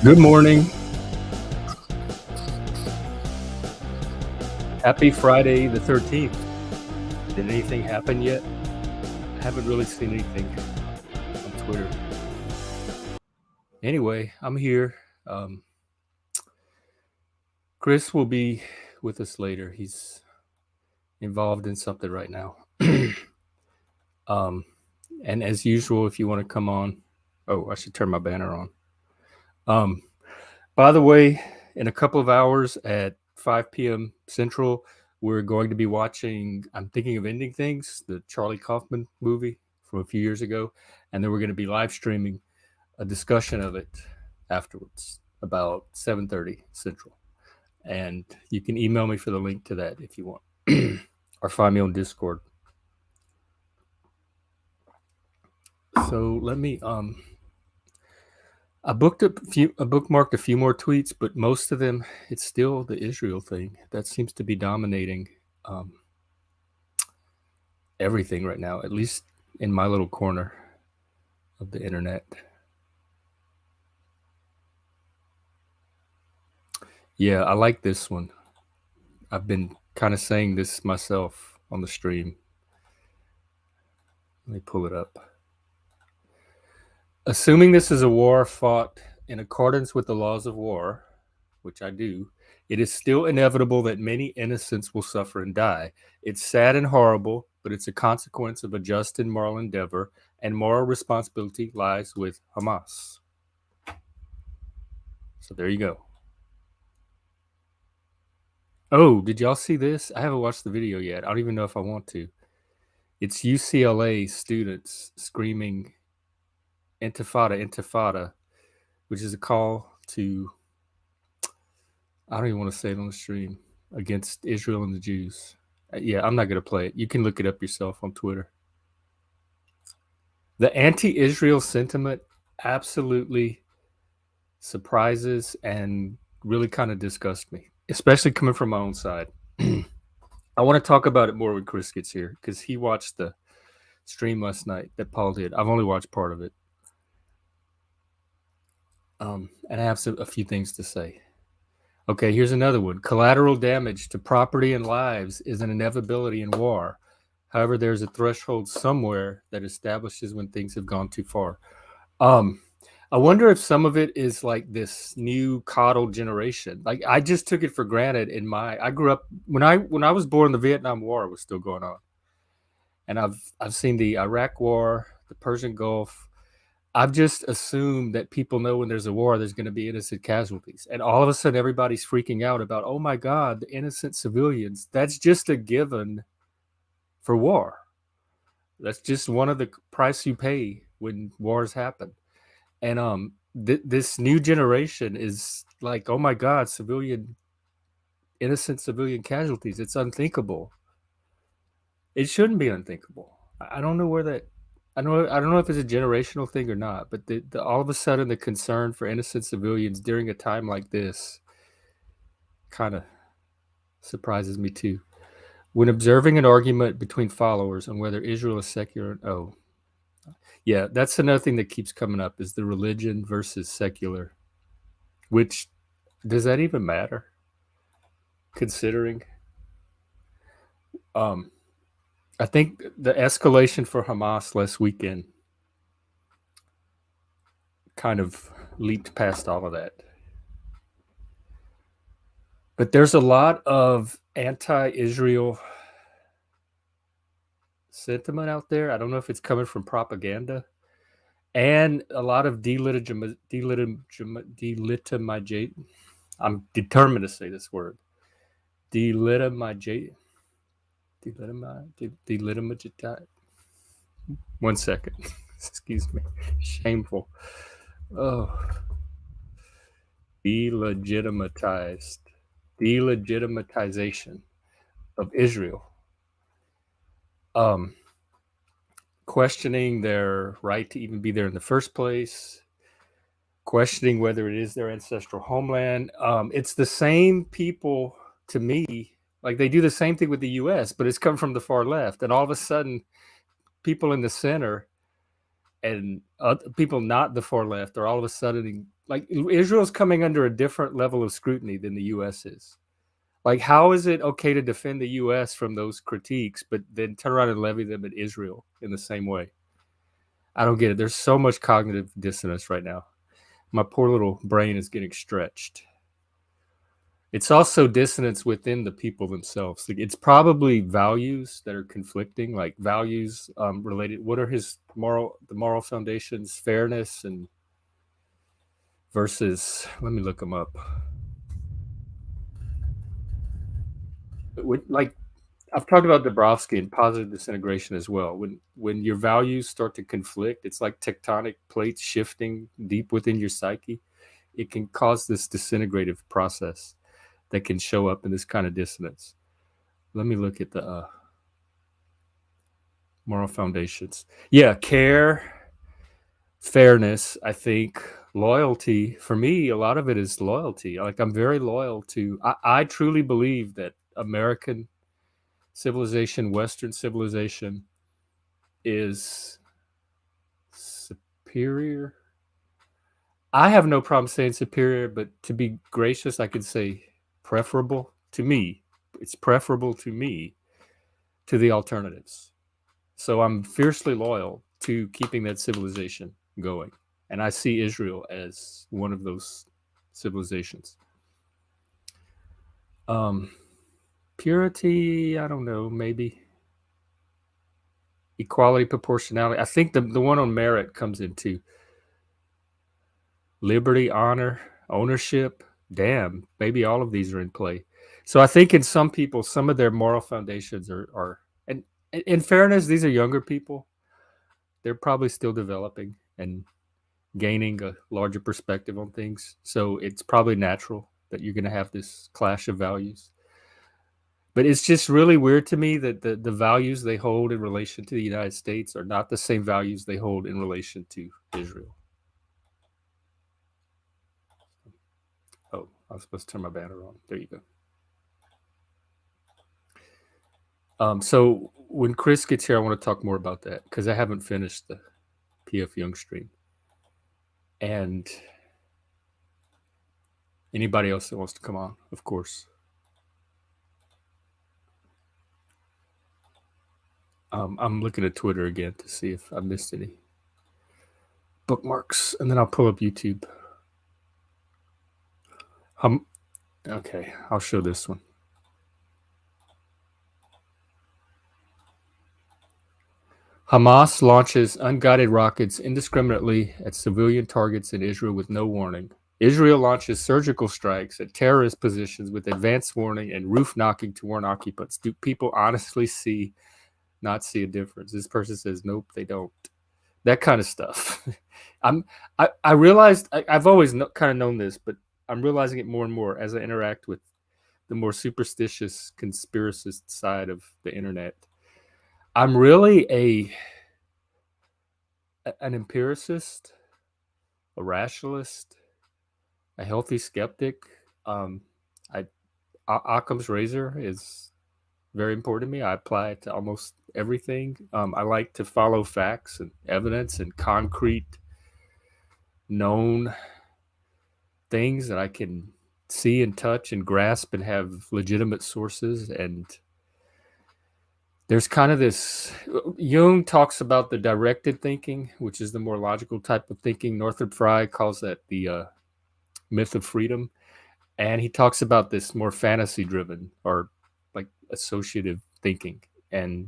Good morning. Happy Friday the 13th. Did anything happen yet? I haven't really seen anything on Twitter. Anyway, I'm here. Chris will be with us later. He's involved in something right now. And as usual, if you want to come on, I should turn my banner on. By the way, in a couple of hours at 5 p.m. Central, we're going to be watching I'm Thinking of Ending Things, the Charlie Kaufman movie from a few years ago. And then we're going to be live streaming a discussion of it afterwards, about 7:30 Central. And you can email me for the link to that if you want, or find me on Discord. So let me I bookmarked a few more tweets, but most of them, it's still the Israel thing that seems to be dominating everything right now, at least in my little corner of the internet. Yeah, I like this one. I've been kind of saying this myself on the stream. Let me pull it up. Assuming this is a war fought in accordance with the laws of war, which I do, it is still inevitable that many innocents will suffer and die. It's sad and horrible, but it's a consequence of a just and moral endeavor, and moral responsibility lies with Hamas. So there you go. Oh, did y'all see this? I haven't watched the video yet. I don't even know if I want to. It's UCLA students screaming Intifada, Intifada, which is a call to, I don't even want to say it on the stream, against Israel and the Jews. Yeah, I'm not going to play it. You can look it up yourself on Twitter. The anti-Israel sentiment absolutely surprises and really kind of disgusts me, especially coming from my own side. I want to talk about it more when Chris gets here, because he watched the stream last night that Paul did. I've only watched part of it. And I have a few things to say. Okay, here's another one. Collateral damage to property and lives is an inevitability in war. However, there's a threshold somewhere that establishes when things have gone too far. I wonder if some of it is like this new coddled generation. Like, I just took it for granted I grew up when I was born, the Vietnam War was still going on. And I've seen the Iraq War, the Persian Gulf. I've just assumed that people know when there's a war, there's going to be innocent casualties. And all of a sudden, everybody's freaking out about, oh my God, the innocent civilians. That's just a given for war. That's just one of the price you pay when wars happen. And this new generation is like, oh my God, innocent civilian casualties. It's unthinkable. It shouldn't be unthinkable. I don't know where that. I don't know if it's a generational thing or not, but all of a sudden the concern for innocent civilians during a time like this kind of surprises me too. When observing an argument between followers on whether Israel is secular, yeah, that's another thing that keeps coming up is the religion versus secular. Which, does that even matter? Considering, I think the escalation for Hamas last weekend kind of leaped past all of that. But there's a lot of anti-Israel sentiment out there. I don't know if it's coming from propaganda, and a lot of delegitimization. I'm determined to say this word. Delegitimization. One second. Excuse me. Shameful. Oh. Delegitimization of Israel. Questioning their right to even be there in the first place, questioning whether it is their ancestral homeland. It's the same people, to me, like they do the same thing with the U.S., but it's come from the far left. And all of a sudden, people in the center and people not the far left are all of a sudden like Israel's coming under a different level of scrutiny than the U.S. is. Like, how is it okay to defend the U.S. from those critiques, but then turn around and levy them at Israel in the same way? I don't get it. There's so much cognitive dissonance right now. My poor little brain is getting stretched. It's also dissonance within the people themselves. Like, it's probably values that are conflicting, like values related. What are the moral foundations? Fairness and versus. Let me look them up. Like, I've talked about Dabrowski and positive disintegration as well. When your values start to conflict, it's like tectonic plates shifting deep within your psyche. It can cause this disintegrative process that can show up in this kind of dissonance. Let me look at the moral foundations. Yeah, care, fairness, I think, loyalty. For me, a lot of it is loyalty. Like, I'm very loyal to, I truly believe that American civilization, Western civilization, is superior. I have no problem saying superior, but to be gracious, I could say preferable to me. It's preferable to me to the alternatives. So I'm fiercely loyal to keeping that civilization going. And I see Israel as one of those civilizations. Purity, I don't know, maybe. Equality, proportionality. I think the one on merit comes into liberty, honor, ownership. Damn, maybe all of these are in play. So I think in some people, some of their moral foundations are and in fairness, these are younger people. They're probably still developing and gaining a larger perspective on things. So it's probably natural that you're going to have this clash of values. But it's just really weird to me that the values they hold in relation to the United States are not the same values they hold in relation to Israel. Oh, I was supposed to turn my banner on. There you go. So when Chris gets here, I want to talk more about that because I haven't finished the P.F. Young stream. And anybody else that wants to come on, of course. I'm looking at Twitter again to see if I missed any bookmarks, and then I'll pull up YouTube. Okay, I'll show this one. Hamas launches unguided rockets indiscriminately at civilian targets in Israel with no warning. Israel launches surgical strikes at terrorist positions with advance warning and roof knocking to warn occupants. Do people honestly not see a difference? This person says, nope, they don't. That kind of stuff. I realized I've always kind of known this, but I'm realizing it more and more as I interact with the more superstitious conspiracist side of the internet. I'm really an empiricist, a rationalist, a healthy skeptic. Occam's razor is very important to me. I apply it to almost everything. I like to follow facts and evidence and concrete, known things that I can see and touch and grasp and have legitimate sources. And there's kind of this, Jung talks about the directed thinking, which is the more logical type of thinking. Northrop Frye calls that the myth of freedom. And he talks about this more fantasy driven or like associative thinking. And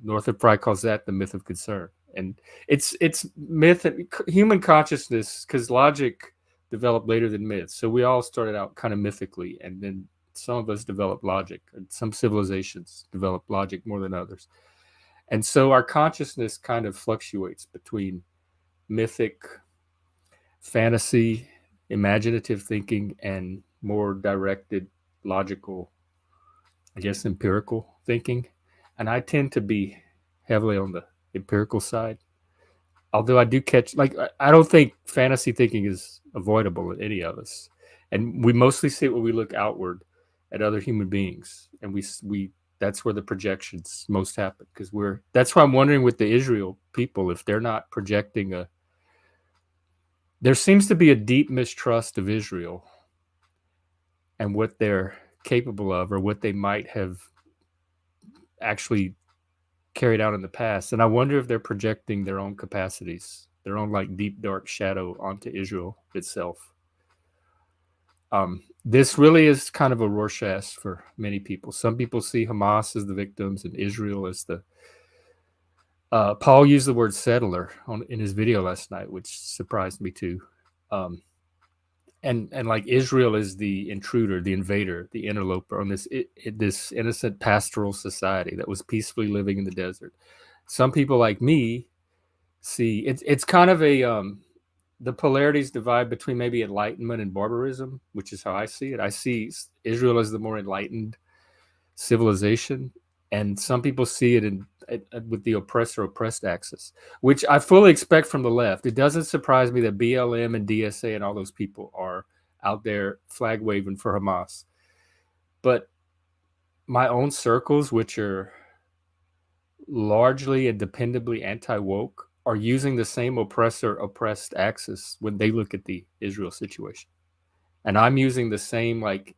Northrop Frye calls that the myth of concern. And it's myth, human consciousness, because logic developed later than myths. So we all started out kind of mythically, and then some of us developed logic, and some civilizations develop logic more than others. And so our consciousness kind of fluctuates between mythic, fantasy, imaginative thinking, and more directed, logical, I guess, empirical thinking. And I tend to be heavily on the empirical side. Although I do catch, like, I don't think fantasy thinking is avoidable in any of us. And we mostly see it when we look outward at other human beings. And that's where the projections most happen, because that's why I'm wondering with the Israel people, if they're not projecting there seems to be a deep mistrust of Israel and what they're capable of, or what they might have actually carried out in the past. And I wonder if they're projecting their own capacities, their own like deep dark shadow onto Israel itself. This really is kind of a Rorschach for many people. Some people see Hamas as the victims and Israel as the Paul used the word settler in his video last night, which surprised me too. And like Israel is the intruder, the invader, the interloper on this innocent pastoral society that was peacefully living in the desert. Some people like me see it's kind of the polarities divide between maybe enlightenment and barbarism, which is how I see it. I see Israel as the more enlightened civilization, and some people see it with the oppressor-oppressed axis, which I fully expect from the left. It doesn't surprise me that BLM and DSA and all those people are out there flag waving for Hamas. But my own circles, which are largely and dependably anti-woke, are using the same oppressor-oppressed axis when they look at the Israel situation. And I'm using the same like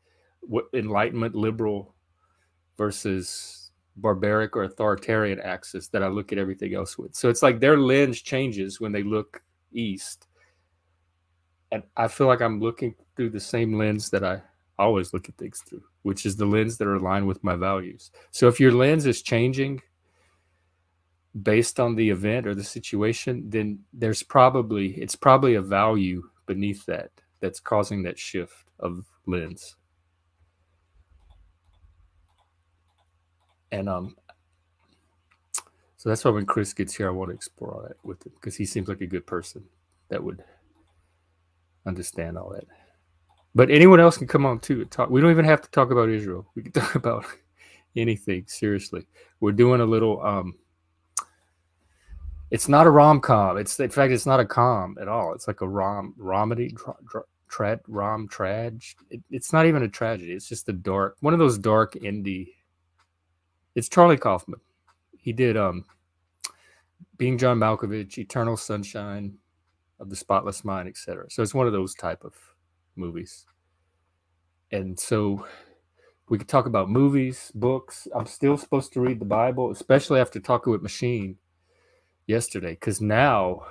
enlightenment liberal versus barbaric or authoritarian axis that I look at everything else with. So it's like their lens changes when they look east. And I feel like I'm looking through the same lens that I always look at things through, which is the lens that are aligned with my values. So if your lens is changing based on the event or the situation, then it's probably a value beneath that's causing that shift of lens. And so that's why when Chris gets here, I want to explore all that with him, because he seems like a good person that would understand all that. But anyone else can come on too and talk. We don't even have to talk about Israel. We can talk about anything. Seriously, we're doing a little. It's not a rom-com. In fact, it's not a com at all. It's like a romedy, trage. It's not even a tragedy. It's just one of those dark indie. It's Charlie Kaufman. He did Being John Malkovich, Eternal Sunshine of the Spotless Mind, etc. So it's one of those type of movies. And so we could talk about movies, books. I'm still supposed to read the Bible, especially after talking with Machine yesterday, because now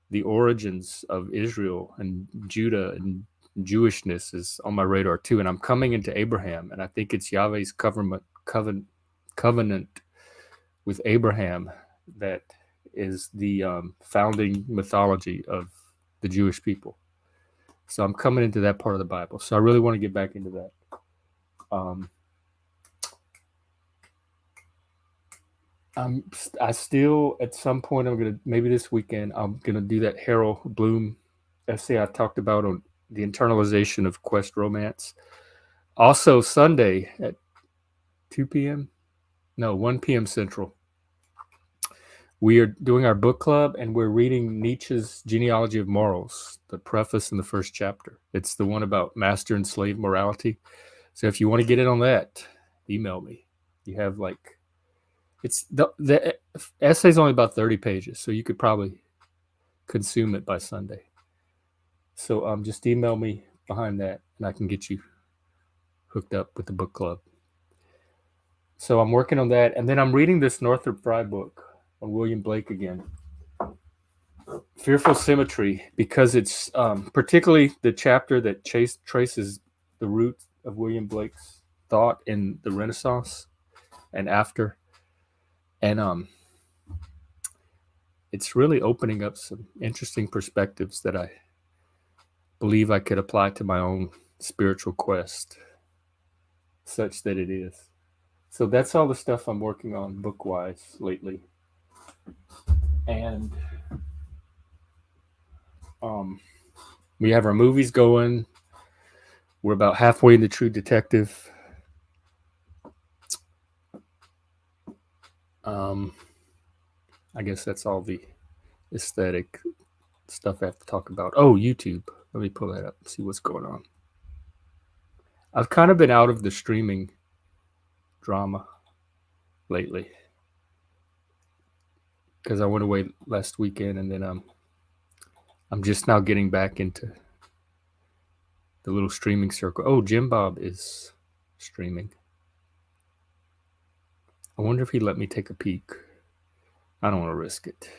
the origins of Israel and Judah and Jewishness is on my radar too. And I'm coming into Abraham, and I think it's Yahweh's covenant with Abraham that is the founding mythology of the Jewish people. So I'm coming into that part of the Bible. So I really want to get back into that. I still, at some point, maybe this weekend, I'm going to do that Harold Bloom essay I talked about on the internalization of quest romance. Also, Sunday at 1 p.m. Central, we are doing our book club, and we're reading Nietzsche's Genealogy of Morals, the preface in the first chapter. It's the one about master and slave morality. So if you want to get in on that, email me. You have it's the essay is only about 30 pages, so you could probably consume it by Sunday. So just email me behind that, and I can get you hooked up with the book club. So I'm working on that, and then I'm reading this Northrop Frye book on William Blake again, Fearful Symmetry, because it's particularly the chapter that traces the root of William Blake's thought in the Renaissance and after. And it's really opening up some interesting perspectives that I believe I could apply to my own spiritual quest, such that it is. So that's all the stuff I'm working on book-wise lately. And we have our movies going. We're about halfway into True Detective. I guess that's all the aesthetic stuff I have to talk about. Oh, YouTube. Let me pull that up and see what's going on. I've kind of been out of the streaming drama. lately because I went away last weekend, and then I'm just now getting back into the little streaming circle. Oh, Jim Bob is streaming. I wonder if he let me take a peek. I don't want to risk it.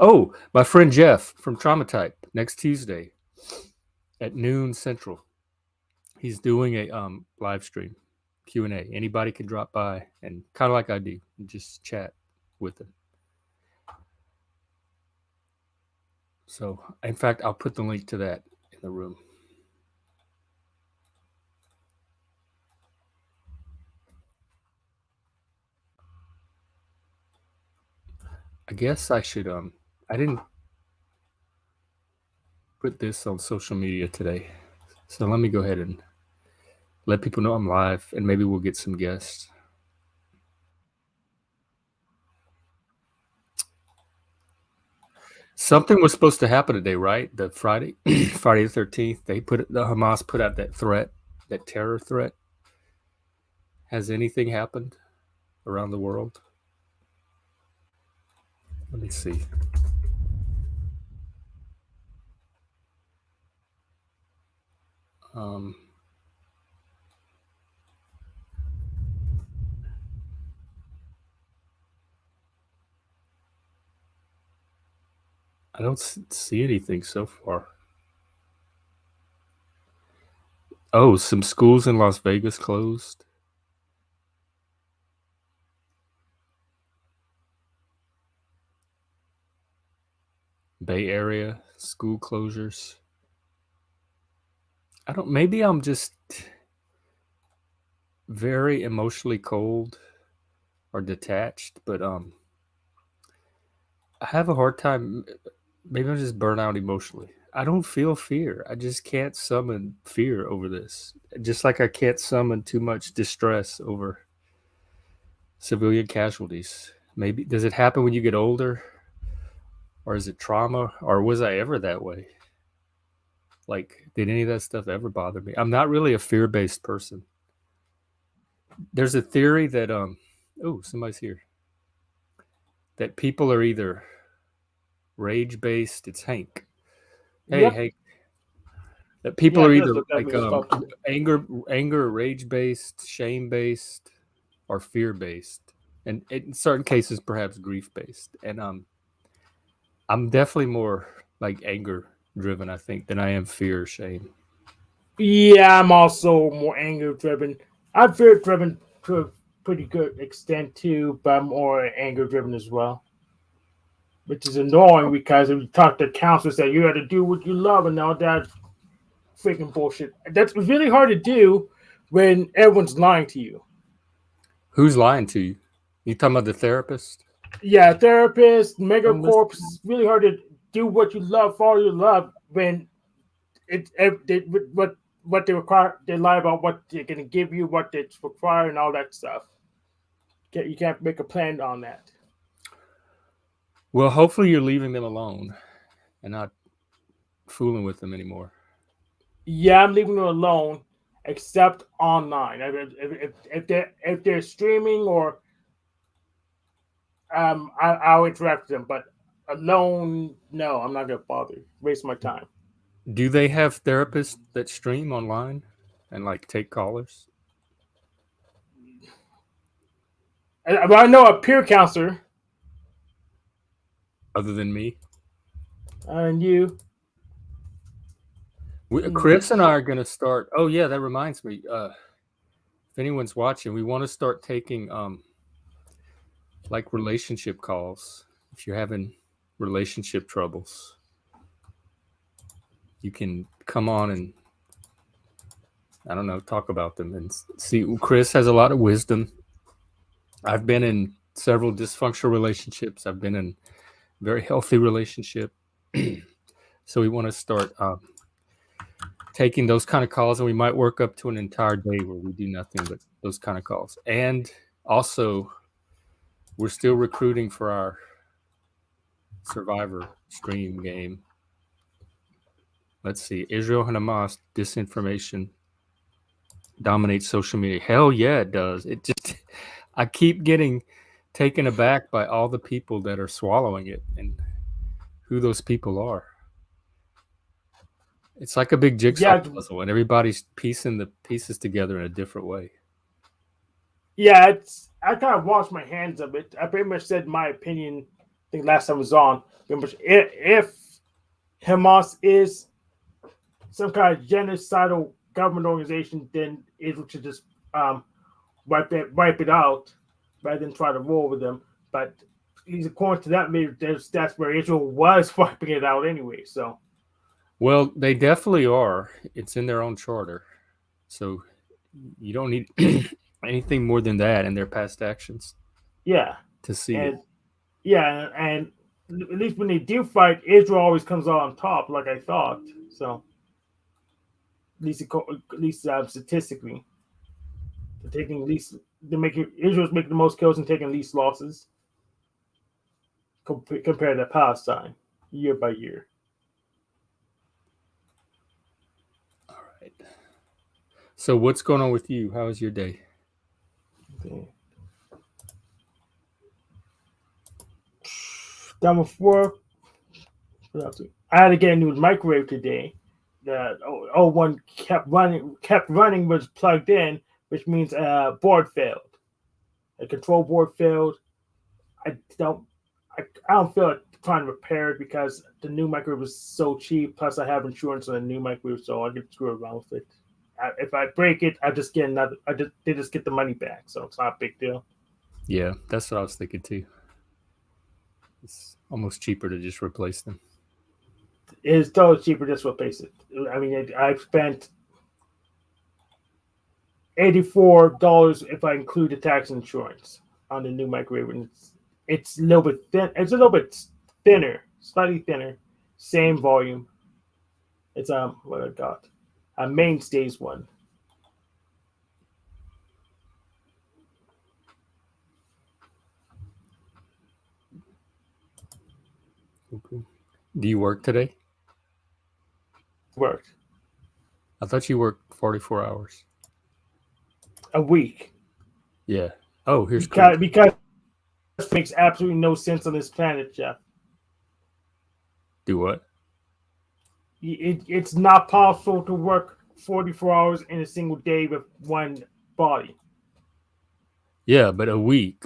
Oh, my friend Jeff from Traumatype next Tuesday at noon Central. He's doing a live stream Q&A. Anybody can drop by and kind of like I do, just chat with him. So, in fact, I'll put the link to that in the room. I guess I should I didn't put this on social media today. So let me go ahead and let people know I'm live, and maybe we'll get some guests. Something was supposed to happen today, right? The Friday, Friday the 13th. The Hamas put out that threat, that terror threat. Has anything happened around the world? Let me see. I don't see anything so far. Oh, some schools in Las Vegas closed. Bay Area school closures. Maybe I'm just very emotionally cold or detached, but I have a hard time. Maybe I'm just burnt out emotionally. I don't feel fear. I just can't summon fear over this. Just like I can't summon too much distress over civilian casualties. Maybe does it happen when you get older? Or is it trauma? Or was I ever that way? Like, did any of that stuff ever bother me? I'm not really a fear-based person. There's a theory that oh, somebody's here. That people are either rage-based. It's Hank. Hey, Yep. Hank. That people Yeah, are it does either look that like way as well. anger, rage-based, shame-based, or fear-based, and in certain cases, perhaps grief-based. And I'm definitely more like anger-driven, I think, than I am fear or shame. Yeah, I'm also more anger driven. I'm fear driven to a pretty good extent too, but I'm more anger driven as well. Which is annoying because if you talk to counselors that you got to do what you love and all that freaking bullshit. That's really hard to do when everyone's lying to you. Who's lying to you? You talking about the therapist? Yeah, therapist, Don't megacorps, listen. it's really hard to do what you love, follow your love when what they require, they lie about what they're gonna give you, what it's required, and all that stuff. You can't make a plan on that. Well, hopefully you're leaving them alone and not fooling with them anymore. Yeah, I'm leaving them alone, except online. If they're streaming or I'll interact with them, but alone, no, I'm not gonna bother. Waste my time. Do they have therapists that stream online and like take callers I know a peer counselor other than me? and you. Chris and I are going to start. Oh yeah, that reminds me. If anyone's watching, we want to start taking like relationship calls. If you're having relationship troubles, you can come on and I don't know, talk about them and see. Chris has a lot of wisdom. I've been in several dysfunctional relationships. I've been in a very healthy relationship. So we want to start taking those kind of calls, and we might work up to an entire day where we do nothing but those kind of calls. And also, we're still recruiting for our Survivor stream game. Let's see. Israel and Hamas disinformation dominates social media. Hell yeah, it does. I keep getting taken aback by all the people that are swallowing it and who those people are. It's like a big jigsaw Yeah, puzzle, and everybody's piecing the pieces together in a different way. yeah. It's I kind of washed my hands of it. I pretty much said my opinion. I think last time I was on. Pretty much, if Hamas is some kind of genocidal government organization, then Israel should just wipe it out rather than try to roll with them. But at least according to that, maybe that's where Israel was wiping it out anyway. So Well, they definitely are. It's in their own charter. So you don't need anything more than that in their past actions yeah, to see it. and yeah, and at least when they do fight, Israel always comes out on top, like I thought. So at least statistically, they're taking least they're making Israel's making the most kills and taking least losses compared to Palestine year by year. All right. So what's going on with you? How was your day? Okay. Done with work. I had to get a new microwave today. The one kept running, was plugged in, which means a board failed. A control board failed. I don't, I don't feel like trying to repair it because the new microwave was so cheap. Plus, I have insurance on the new microwave, so I get screw around with it. If I break it, I just get another. They just get the money back, so it's not a big deal. Yeah, that's what I was thinking too. It's almost cheaper to just replace them. It's totally cheaper just to replace it. I mean, I've spent $84 if I include the tax and insurance on the new microwave, and it's a little bit thin. It's a little bit thinner, slightly thinner, same volume. It's what I got, a Mainstays one. Okay. Do you work today? Worked I thought you worked 44 hours. a week. Yeah. Oh, here's because it makes absolutely no sense on this planet, Jeff. Do what? It's not possible to work 44 hours in a single day with one body. Yeah, but a week.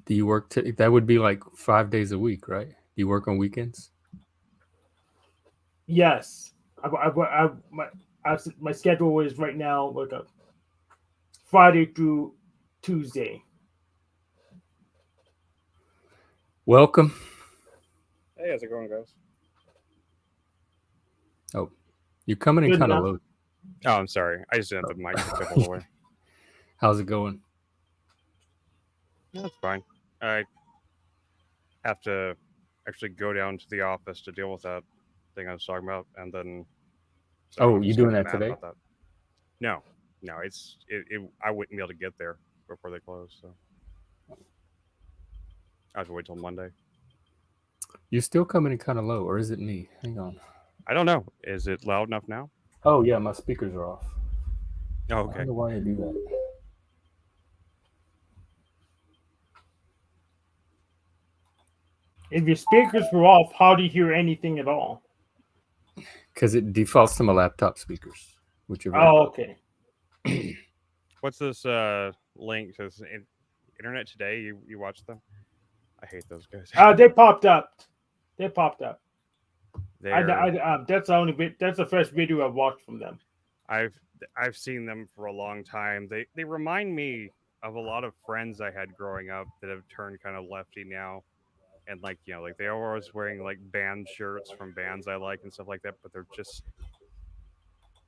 Do you work? That would be like 5 days a week, right? Do you work on weekends? Yes, my schedule is right now like a Friday through Tuesday. Welcome. Hey, how's it going, guys? Oh, you're coming in Good kind of enough. low. Oh, I'm sorry. I just didn't have the mic hooked up all the way. How's it going? That's fine. I have to actually go down to the office to deal with that thing I was talking about, and then. Oh, I'm you just doing kinda that mad today? about that. No, I wouldn't be able to get there before they close, so I have to wait till Monday. You're still coming in kind of low, or is it me? Hang on. I don't know. Is it loud enough now? Oh yeah, my speakers are off. Oh, I okay. wonder why I do that. If your speakers were off, how do you hear anything at all? Because it defaults to my laptop speakers, which are very Oh, okay. What's this link? Says Internet Today. You watch them? I hate those guys. They popped up. They're- That's the only bit. That's the first video I've watched from them. I've seen them for a long time. They remind me of a lot of friends I had growing up that have turned kind of lefty now, and like they are always wearing like band shirts from bands I like and stuff like that. But they're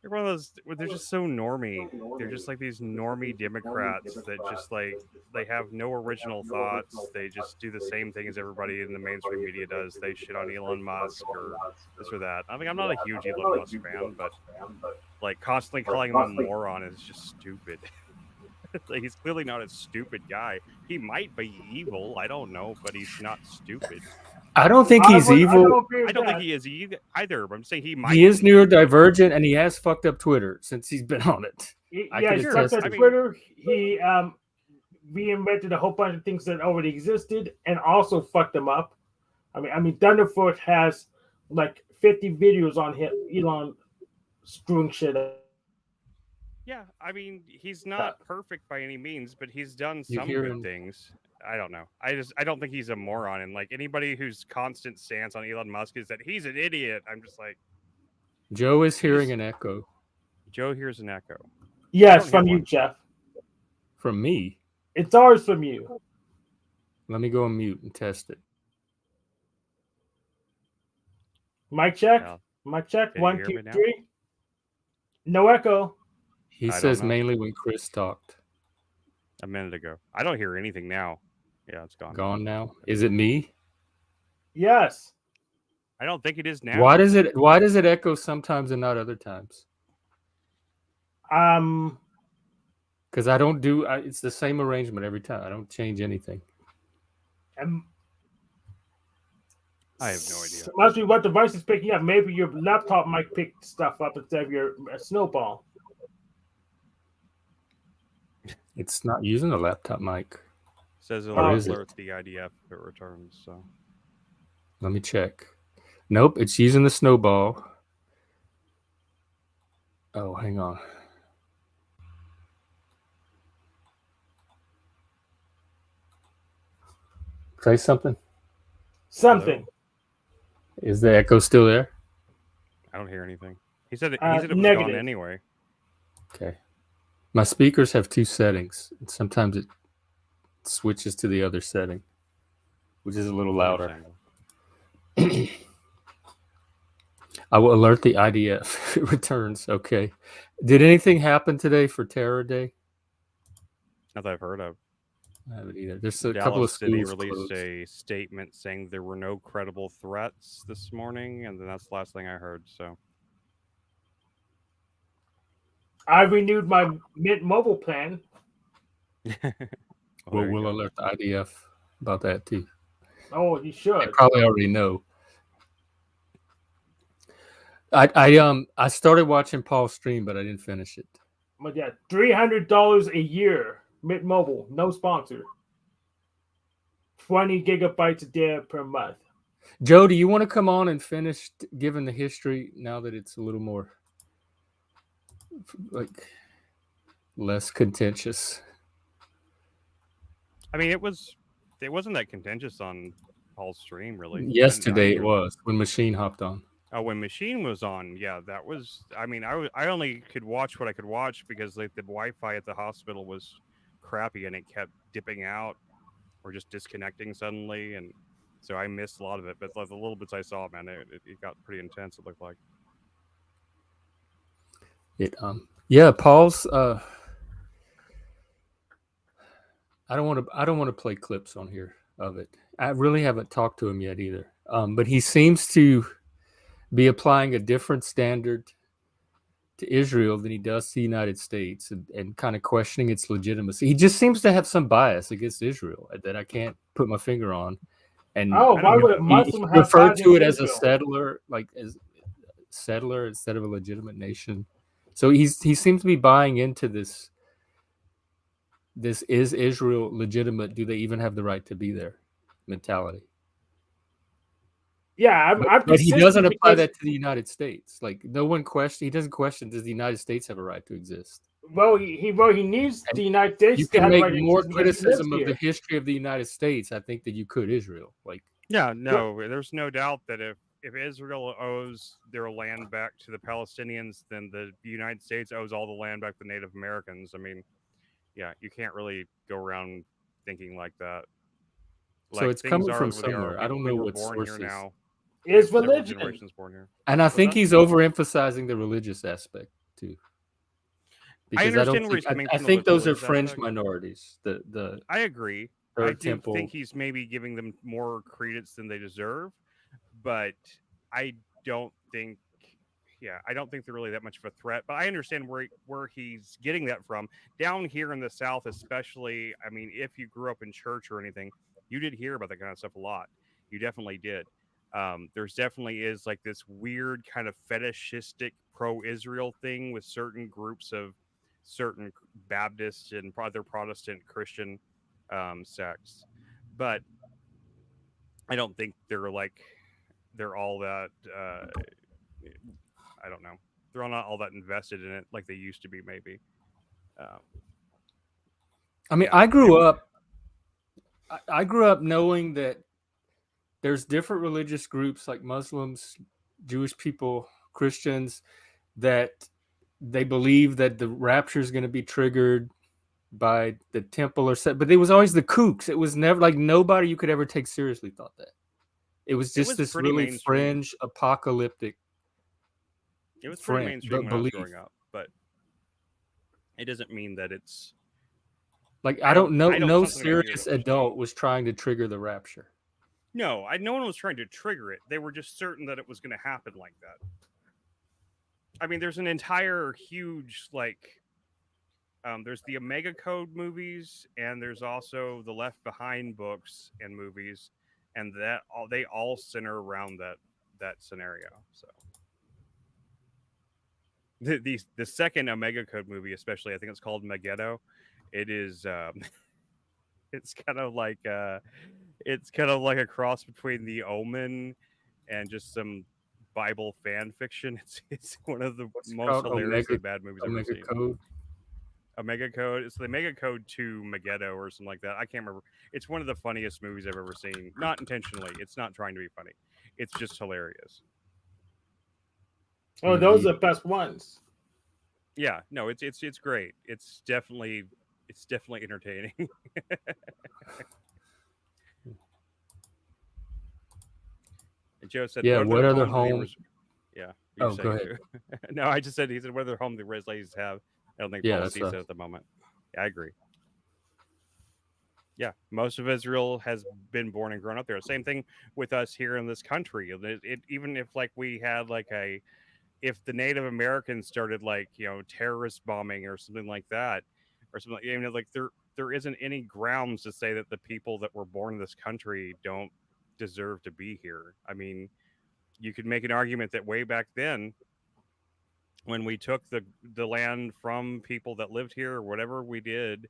one of those. They're just so normie. They're just like these normie Democrats that just like they have no original thoughts. They just do the same thing as everybody in the mainstream media does. They shit on Elon Musk or this or that. I mean, I'm not a huge Elon Musk fan, but like constantly calling him a moron is just stupid. Like, he's clearly not a stupid guy. He might be evil. I don't know, but he's not stupid. I don't think he's evil. I don't think he is either. But I'm saying he might. He is neurodivergent, and he has fucked up Twitter since he's been on it. Yeah, he's fucked up Twitter. He reinvented a whole bunch of things that already existed and also fucked them up. I mean, Thunderfoot has like 50 videos on him, Elon screwing shit up. Yeah, I mean, he's not perfect by any means, but he's done You some hear good him? things. I don't know. I don't think he's a moron. And like anybody whose constant stance on Elon Musk is that he's an idiot, I'm just like, Joe is you hearing just an echo Joe hears an echo. I Yes, don't hear from you, one. Jeff. from me. It's ours from you. Let me go on mute and test it. Mic check. Yeah. Mic check. Can you 1, hear 2, me now? 3. No echo. He I don't says know. mainly when Chris talked. A minute ago. I don't hear anything now. Yeah, it's gone. Gone now. Is it me? Yes. I don't think it is now. Why does it echo sometimes and not other times? Um. Because I don't do. It's the same arrangement every time. I don't change anything. um, I have no idea. So must be what device is picking up. Maybe your laptop might pick stuff up instead of your snowball. It's not using a laptop mic. Says it'll Or is it? alert the IDF if it returns. So Let me check. Nope, it's using the snowball. Oh, hang on. Say something. Something. Is the echo still there? I don't hear anything. He said it was negative. gone anyway. Okay. My speakers have two settings. And sometimes it switches to the other setting, which is a little louder. I will alert the IDF if it returns. Okay. Did anything happen today for Terror Day? Not that I've heard of. I haven't either. There's a Dallas couple of City schools released closed. a statement saying there were no credible threats this morning, and then that's the last thing I heard. So I renewed my Mint Mobile plan. Well, we'll alert the IDF about that too. Oh, you should. They probably already know. I started watching Paul's stream, but I didn't finish it. But yeah, $300 a year. Mint Mobile, no sponsor. 20 gigabytes a day per month. Joe, do you want to come on and finish giving the history now that it's a little more like less contentious? I mean, it wasn't that contentious on Paul's stream, really. Yesterday it was when Machine hopped on. Oh, when Machine was on, yeah, that was. I mean, I only could watch what I could watch because like the Wi-Fi at the hospital was crappy and it kept dipping out or just disconnecting suddenly, and so I missed a lot of it. But like the little bits I saw, man, it got pretty intense. It looked like it. Yeah, Paul's. I don't want to play clips on here of it. I really haven't talked to him yet either. But he seems to be applying a different standard to Israel than he does to the United States, and kind of questioning its legitimacy. He just seems to have some bias against Israel that I can't put my finger on. And why would a Muslim have referred to it as Israel? a settler, like as settler instead of a legitimate nation? So he seems to be buying into this. This is Israel legitimate? Do they even have the right to be there? Mentality. Yeah, but he doesn't apply that to the United States. Like no one question. He doesn't question. Does the United States have a right to exist? Well, he needs the United States. You to can have make right more criticism of the history of the United States, I think, than you could Israel. Like yeah, no, there's no doubt that if Israel owes their land back to the Palestinians, then the United States owes all the land back to Native Americans. I mean, yeah, you can't really go around thinking like that. So it's coming from somewhere. I don't know what sources. Now. It's religion. Generations born here. And I think he's overemphasizing the religious aspect too. Because I think those are fringe minorities. I agree. I think he's maybe giving them more credence than they deserve, but I don't think they're really that much of a threat. But I understand where he's getting that from. Down here in the South, especially, I mean, if you grew up in church or anything, you did hear about that kind of stuff a lot. You definitely did. There's definitely is like this weird kind of fetishistic pro-Israel thing with certain groups of certain Baptist and other Protestant Christian sects, but I don't think they're all that. I don't know. They're all not all that invested in it like they used to be. Maybe. Um, I mean, yeah. I grew up knowing that there's different religious groups like Muslims, Jewish people, Christians, that they believe that the rapture is going to be triggered by the temple or set, but it was always the kooks. It was never like nobody you could ever take seriously thought that. It was It just was this pretty really mainstream. fringe apocalyptic It was pretty friend mainstream but when I was belief. growing up, but it doesn't mean that it's. Like I I don't. don't know I don't. no Something I serious don't. adult was trying to trigger the rapture. No, no one was trying to trigger it. They were just certain that it was going to happen like that. I mean, there's an entire huge there's the Omega Code movies, and there's also the Left Behind books and movies, and they all center around that scenario. So the second Omega Code movie, especially, I think it's called Megiddo. It is it's kind of like a cross between The Omen and just some Bible fan fiction. It's one of the What's it most called? hilariously bad movies I've ever Omega seen. Code. Omega Code. It's the Omega Code 2 Megiddo or something like that. I can't remember. It's one of the funniest movies I've ever seen. Not intentionally. It's not trying to be funny. It's just hilarious. Oh, those are the best ones. Yeah, no, it's great. It's definitely entertaining. And Joe said, Yeah, "What what other other home do home? Yeah, you Oh, say go it ahead. too. No, I just said he said what other home the Res ladies have. I don't think Yeah, Paul that's sees right. it at the moment. Yeah, I agree. Yeah, most of Israel has been born and grown up there. Same thing with us here in this country. Even if like we had like a if the Native Americans started terrorist bombing or something like that, or something like there isn't any grounds to say that the people that were born in this country don't deserve to be here. I mean, you could make an argument that way back then when we took the land from people that lived here or whatever we did,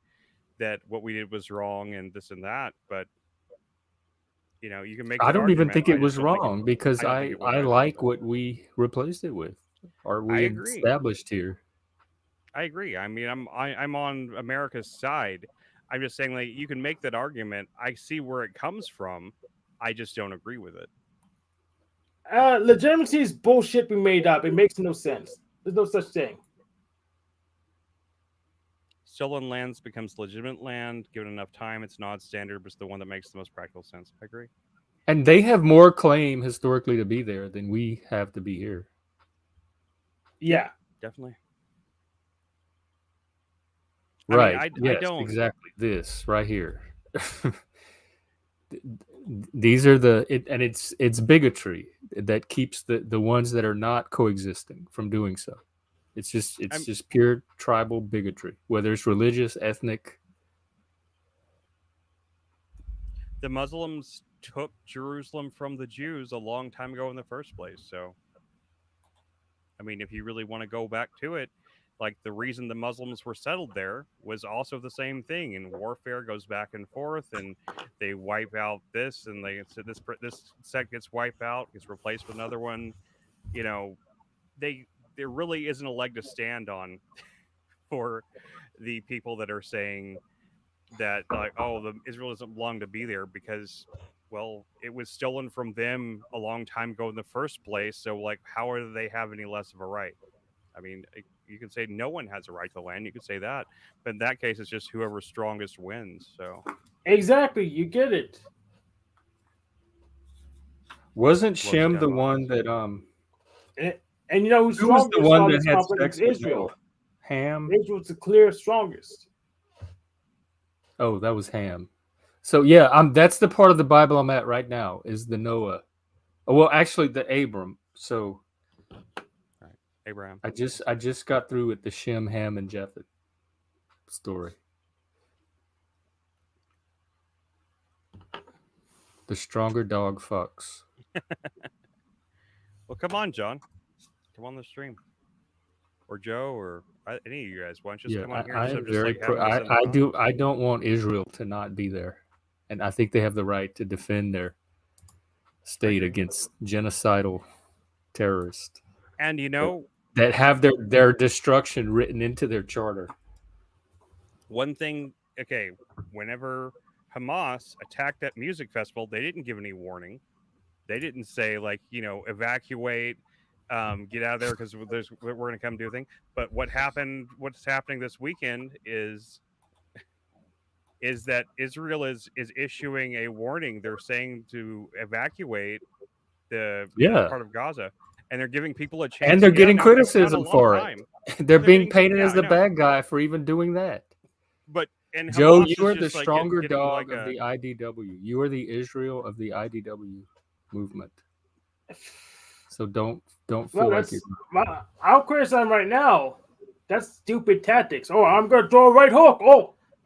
that what we did was wrong and this and that, but you can make I that don't even argument. think it I just was don't think wrong because I don't think it was I either. like what we replaced it with, or I we agree. established here. I agree. I mean, I'm on America's side. I'm just saying, like, you can make that argument. I see where it comes from. I just don't agree with it. Legitimacy is bullshit we made up. It makes no sense. There's no such thing. Stolen lands becomes legitimate land given enough time. It's not standard, but it's the one that makes the most practical sense. I agree. And they have more claim historically to be there than we have to be here. Yeah. Definitely. Right. I Yes, don't. exactly. This right here. These are it's bigotry that keeps the ones that are not coexisting from doing so. It's I'm, just pure tribal bigotry, whether it's religious, ethnic. the Muslims took Jerusalem from the Jews a long time ago in the first place. So, I mean, if you really want to go back to it, like the reason the Muslims were settled there was also the same thing. And warfare goes back and forth, and they wipe out this, and so this sect gets wiped out, gets replaced with another one. You know, they there really isn't a leg to stand on for the people that are saying that like, oh, the Israel doesn't belong to be there because, well, it was stolen from them a long time ago in the first place. So like, how do they have any less of a right? I mean, you can say no one has a right to the land. You could say that, but in that case, it's just whoever's strongest wins. So Exactly. You get it. Wasn't blows Shem down the on one us. that And you know who's who was the strongest one on that this had conflict sex is with Noah? Israel. Ham? Israel's the clear strongest. Oh, that was Ham. So yeah, that's the part of the Bible I'm at right now is the Noah. Oh, well, actually the Abram. So All right, Abraham. I just got through with the Shem, Ham, and Japheth story. The stronger dog fucks. Well, come on, John. Come on the stream, or Joe, or any of you guys. Why don't you just Yeah, come on here I instead am of just very. like having us in the I phone? do. I don't want Israel to not be there, and I think they have the right to defend their state Agree. against genocidal terrorists And you know, that have their destruction written into their charter. one thing, okay, whenever Hamas attacked that music festival, they didn't give any warning. They didn't say like, evacuate, get out of there because we're going to come do a thing. But what's happening this weekend is that Israel is issuing a warning. They're saying to evacuate the Yeah, part of Gaza, and they're giving people a and chance they're to get out. getting Now it's not a criticism long for it. time. They're They're being getting, painted yeah, as I the know. bad guy for even doing that. But and Joe, Hamas you is are the just like stronger getting dog like of the IDW. You are the Israel of the IDW movement. So don't feel Well, like you're. I'll criticize right now. That's stupid tactics. Oh, I'm gonna throw a right hook.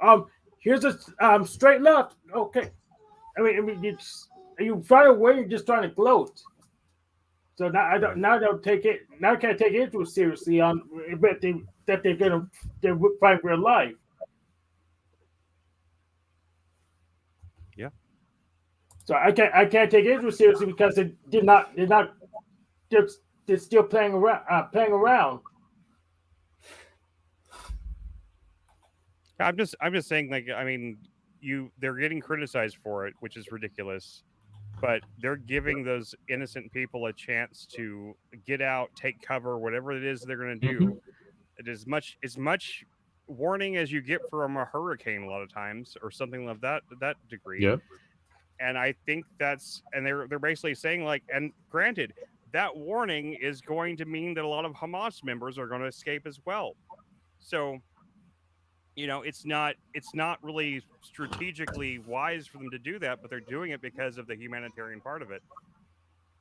Oh, here's a straight left. Okay. I mean, you find a way. You're just trying to gloat. So now I don't. Now don't take it. Now I can't take it too seriously. But they're fighting for their life. Yeah. So I can't take it too seriously because they're not they're still playing around. I'm just saying, like, I mean, they're getting criticized for it, which is ridiculous, but they're giving those innocent people a chance to get out, take cover, whatever it is they're going to do. It is as much warning as you get from a hurricane a lot of times, or something of that degree. Yep. And I think they're basically saying, like, and granted, that warning is going to mean that a lot of Hamas members are going to escape as well. So, it's not really strategically wise for them to do that, but they're doing it because of the humanitarian part of it.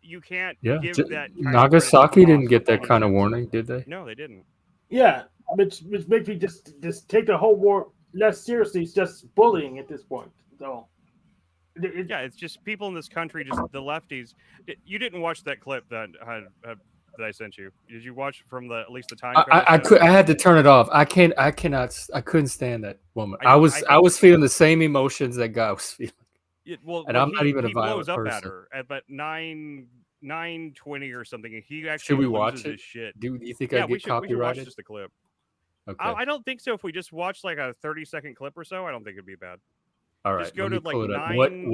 You can't give that kind of credit to Nagasaki Hamas didn't get for that any kind of chance. warning, did they? No, they didn't. Yeah, which makes me just take the whole war less seriously. It's just bullying at this point. So. Yeah, it's just people in this country, just the lefties. You didn't watch that clip that I sent you. Did you watch from at least the time code? I had to turn it off. I couldn't stand that woman. I was feeling the same emotions that guy was feeling. And I'm not even a violent blows up person. at her at about 9:20 or something, and he actually Should we loses watch it? his shit. Do you think Yeah, I'd get copyrighted? we should watch just the clip. Okay. I don't think so. If we just watch like a 30-second clip or so, I don't think it'd be bad. All right. Just go let me to like pull it up. 9.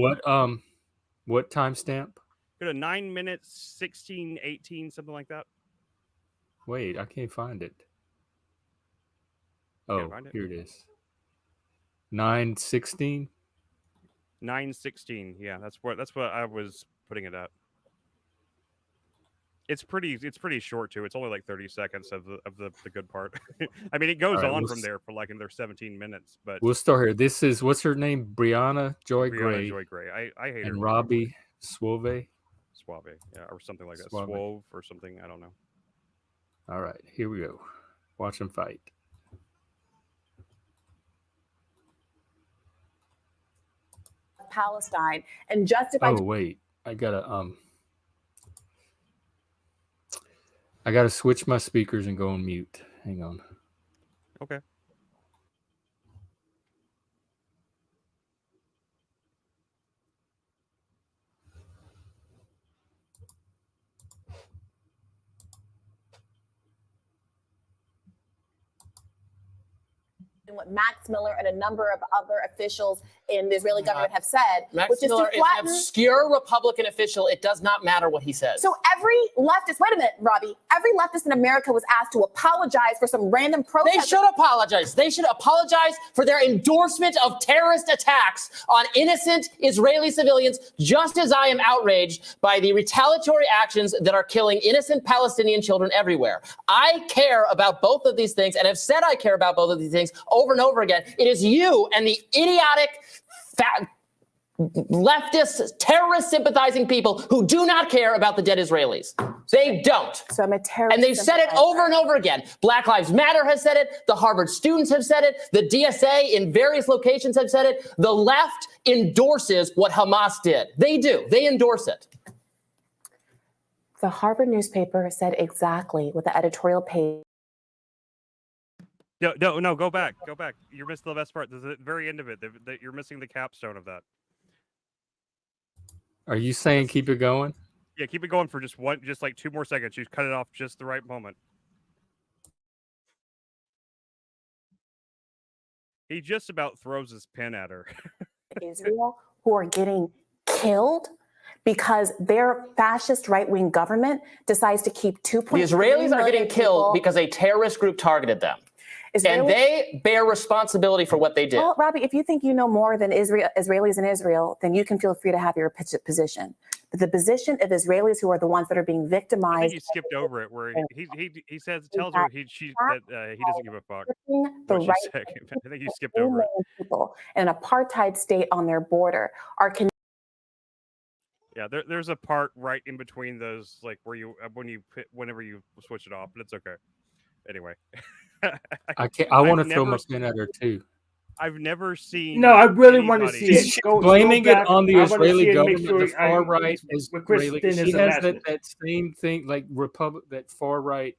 What timestamp? Go to 9 minutes 16, 18, something like that. Wait, I can't find it. Here it is. 9:16. 9:16. Yeah, that's what I was putting it at. It's pretty short too. It's only like 30 seconds of the good part. I mean, it goes on from there for like another 17 minutes. But we'll start here. This is, what's her name? Brianna Joy Gray. I hate her. And Robbie Suave, yeah, or something like that. Suave or something. I don't know. All right, here we go. Watch them fight. Palestine and justify. Oh wait, I gotta switch my speakers and go on mute. Hang on. Okay. What Max Miller and a number of other officials in the Israeli government have said, Max which is Miller to flatten. is an obscure Republican official. It does not matter what he says. So every leftist, wait a minute, Robbie, every leftist in America was asked to apologize for some random protest. They should apologize. They should apologize for their endorsement of terrorist attacks on innocent Israeli civilians, just as I am outraged by the retaliatory actions that are killing innocent Palestinian children everywhere. I care about both of these things and have said I care about both of these things over and over again. It is you and the idiotic leftist, terrorist sympathizing people who do not care about the dead Israelis. They don't. So I'm a terrorist. And they've said it over and over again. Black Lives Matter has said it. The Harvard students have said it. The DSA in various locations have said it. The left endorses what Hamas did. They do. They endorse it. The Harvard newspaper said exactly what the editorial page No, go back. You're missing the best part. This is the very end of it. You're missing the capstone of that. Are you saying keep it going? Yeah, keep it going for just like 2 more seconds. You cut it off just the right moment. He just about throws his pen at her. Israel who are getting killed because their fascist right-wing government decides to keep 2.3 The Israelis are getting million killed people. because a terrorist group targeted them. And they bear responsibility for what they did. Well, Robbie, if you think you know more than Israelis in Israel, then you can feel free to have your position. But the position of Israelis who are the ones that are being victimized. I think you skipped over it where he tells her that he doesn't give a fuck. The right I think you skipped over it. People in an apartheid state on their border are. Yeah, there's a part right in between those, like whenever you switch it off, but it's okay. Anyway, I want to throw my pen at her too. I've never seen. No, I really want to see it. She's blaming it on the Israeli government, sure the far right Israeli. She has that same thing, like that far right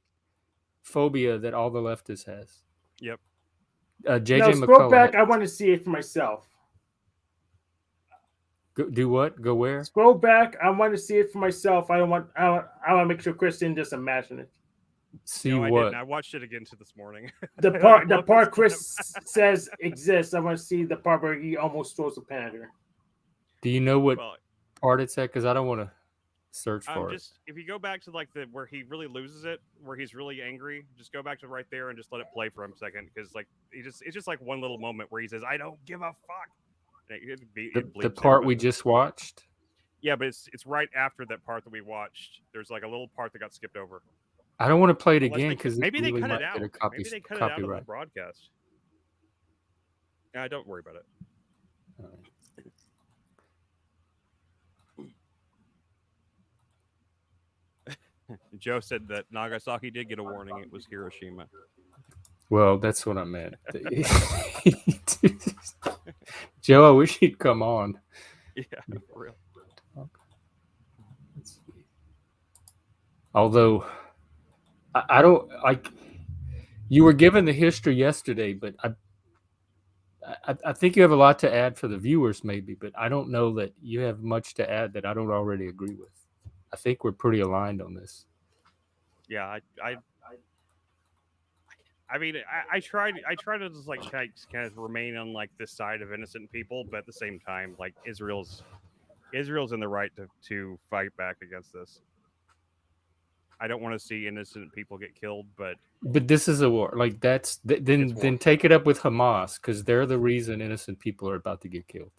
phobia that all the leftists has. Yep. JJ scroll McCullough. back. I want to see it for myself. Do what? Go where? Scroll back. I want to see it for myself. I want to make sure Chris didn't just imagine it. See what? I what? didn't. I watched it again this morning. The part Chris says exists. I want to see the part where he almost throws a pen at her. Do you know what part it's at? Because I don't want to search for it. If you go back to like where he really loses it, where he's really angry, just go back to right there and just let it play for a second, because like it's just like one little moment where he says, "I don't give a fuck." The part we just watched. Yeah, but it's right after that part that we watched. There's like a little part that got skipped over. I don't want to play it again because maybe really they cut might it out. Get a Maybe they cut it out of the broadcast. Don't worry about it. Joe said that Nagasaki did get a warning. It was Hiroshima. Well, that's what I meant. Joe, I wish you'd come on. Yeah, for real. Although I don't like, you were given the history yesterday, but I think you have a lot to add for the viewers, maybe, but I don't know that you have much to add that I don't already agree with. I think we're pretty aligned on this. Yeah, I mean, I try to just like kind of remain on like this side of innocent people, but at the same time, like Israel's in the right to fight back against this. I don't want to see innocent people get killed, but this is a war. Like then take it up with Hamas, because they're the reason innocent people are about to get killed.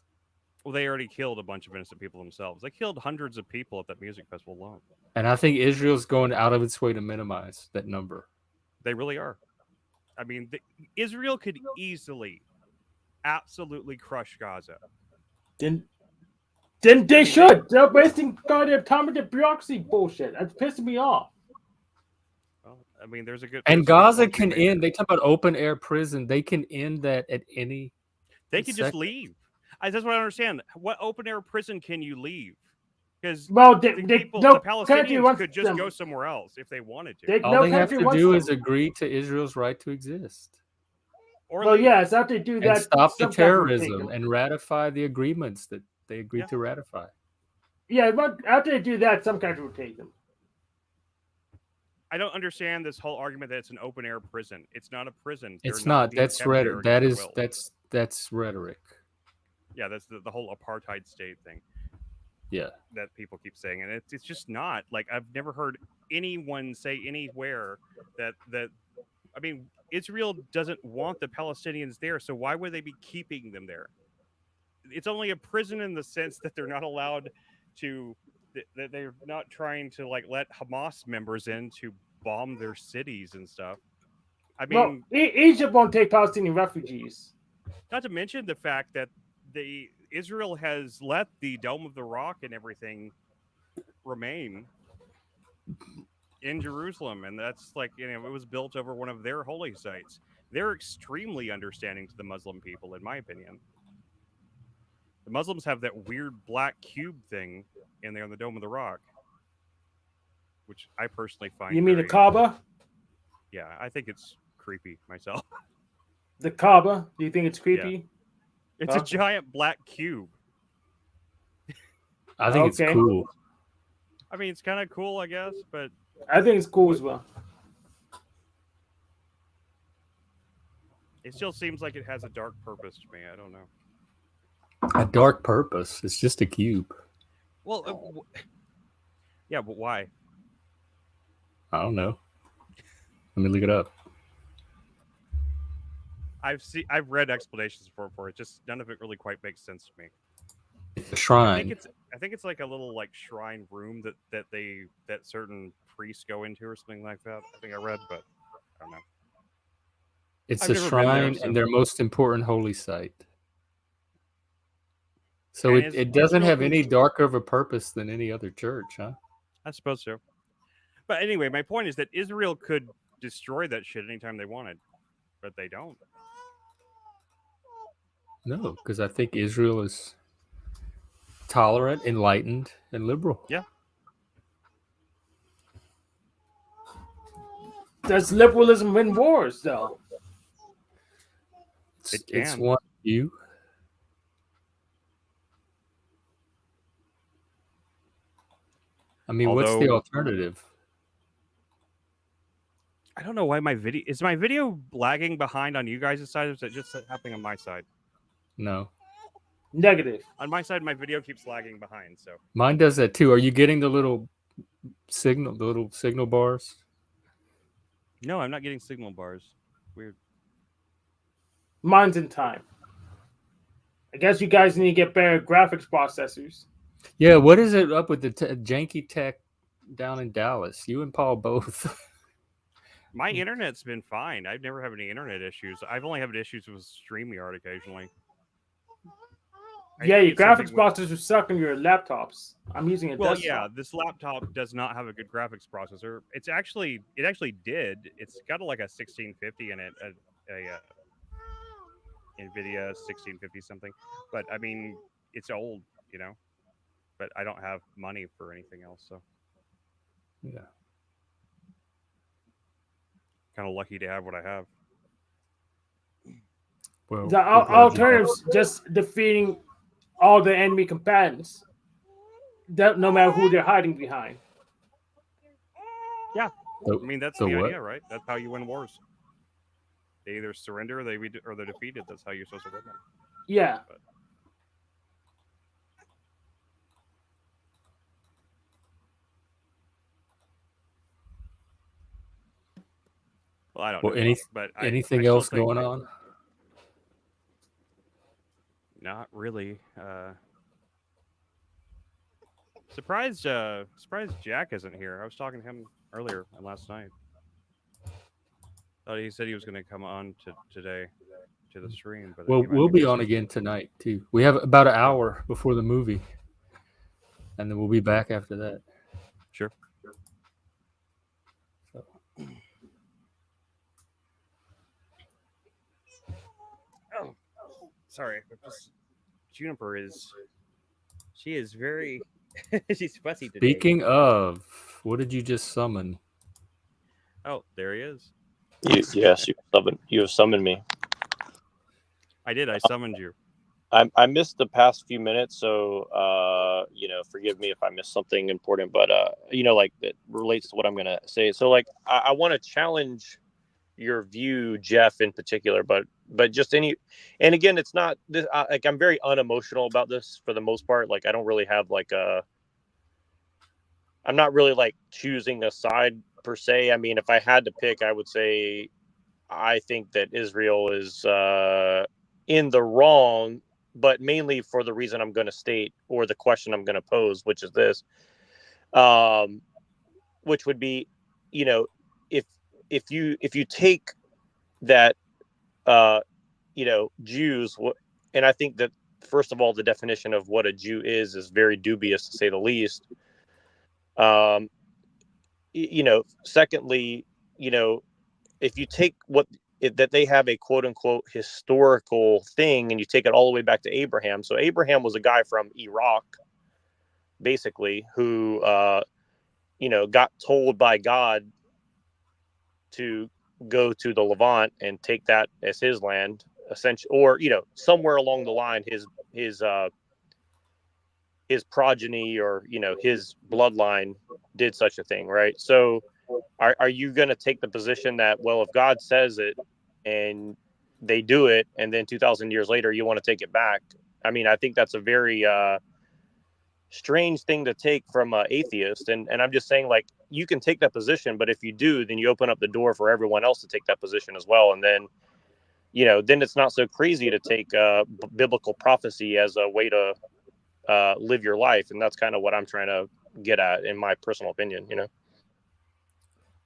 Well, they already killed a bunch of innocent people themselves. They killed hundreds of people at that music festival alone. And I think Israel's going out of its way to minimize that number. They really are. I mean, Israel could easily, absolutely crush Gaza. Then they should. They're wasting goddamn time with the bureaucracy bullshit. That's pissing me off. Well, I mean, there's a good. And Gaza can end. They talk about open air prison. They can end that at any. They could just leave. That's what I understand. What open air prison can you leave? Because the Palestinians could just go somewhere else if they wanted to. All they have to do is agree to Israel's right to exist. Yes, after they do that, and stop the terrorism and ratify the agreements that they agreed to ratify. Yeah, but after they do that, some country will take them. I don't understand this whole argument that it's an open air prison. It's not a prison. It's not. That's rhetoric. That's rhetoric. Yeah, that's the whole apartheid state thing. Yeah, that people keep saying, and it's just not. Like, I've never heard anyone say anywhere that I mean, Israel doesn't want the Palestinians there, so why would they be keeping them there? It's only a prison in the sense that they're not allowed to, that they're not trying to like let Hamas members in to bomb their cities and stuff. I mean, Egypt won't take Palestinian refugees. Not to mention the fact that Israel has let the Dome of the Rock and everything remain in Jerusalem, and that's like, it was built over one of their holy sites. They're extremely understanding to the Muslim people, in my opinion. The Muslims have that weird black cube thing in there on the Dome of the Rock, which I personally find. You mean the Kaaba? Yeah, I think it's creepy myself. The Kaaba. Do you think it's creepy? It's a giant black cube. I think it's Okay. cool. I mean, it's kind of cool, I guess, but I think it's cool as well. it still seems like it has a dark purpose to me. I don't know. A dark purpose. It's just a cube. Well, yeah, but why? I don't know. Let me look it up. I've read explanations for it. Just none of it really quite makes sense to me. It's a shrine. I think it's like a little like shrine room that certain priests go into or something like that. I think I read, but I don't know. It's I've a never been there, shrine so- and their most important holy site. So And it doesn't Israel- have any darker of a purpose than any other church, huh? I suppose so. But anyway, my point is that Israel could destroy that shit anytime they wanted, but they don't. No, because I think Israel is tolerant, enlightened, and liberal. Yeah. Does liberalism win wars, though? It's can. one view. I mean, what's the Although- alternative? I don't know why my video lagging behind on you guys' side, or is it just happening on my side? No. Negative. On my side, my video keeps lagging behind. So Mine does that too. Are you getting the little signal bars? no, I'm not getting signal bars. Weird. Mine's in time. I guess you guys need to get better graphics processors. Yeah, what is it up with the janky tech down in Dallas? You and Paul both. My internet's been fine. I've never had any internet issues. I've only had issues with StreamYard occasionally. I Yeah, think your it's something graphics processors suck on your laptops. I'm using a Well, desktop. yeah, this laptop does not have a good graphics processor. It actually did. It's got like a 1650 in it, a NVIDIA 1650 something. But I mean, it's old, you know. But I don't have money for anything else, so Yeah. kind of lucky to have what I have. Well, The we're glad you alternatives just defeating all the enemy combatants, no matter who they're hiding behind. I So- mean, that's so the what? idea, right? That's how you win wars. They either surrender or they're defeated. That's how you're supposed to win them. Yeah. But well, I don't Well, know. But anything I still else think- going on? Not really. Surprised Jack isn't here. I was talking to him earlier last night. Thought he said he was going to come on today to the stream, but Well, he might we'll be busy. on again tonight too. We have about an hour before the movie, and then we'll be back after that. Sure. So, Oh, sorry. but just- Juniper she is very she's fussy today. speaking of, what did you just summon? Oh, there he is. Yes, you have summoned me. I did. I summoned you. I missed the past few minutes, so forgive me if I missed something important, but like that relates to what I'm gonna say. So like I want to challenge your view, Jeff, in particular, but just any, and again, it's not this. Like I'm very unemotional about this for the most part. Like I don't really have I'm not really like choosing a side per se. I mean, if I had to pick, I would say I think that Israel is in the wrong, but mainly for the reason I'm going to state, or the question I'm going to pose, which is this, which would be, if you take that, Jews, and I think that first of all, the definition of what a Jew is very dubious, to say the least. Secondly, if you take that they have a quote unquote historical thing and you take it all the way back to Abraham. So Abraham was a guy from Iraq, basically, who, got told by God to go to the Levant and take that as his land, essentially, or somewhere along the line, his progeny or his bloodline did such a thing, right? So, are you going to take the position that, well, if God says it and they do it, and then 2,000 years later you want to take it back? I mean, I think that's a very strange thing to take from an atheist, and I'm just saying, like, you can take that position, but if you do, then you open up the door for everyone else to take that position as well, and then then it's not so crazy to take biblical prophecy as a way to live your life, and that's kind of what I'm trying to get at, in my personal opinion.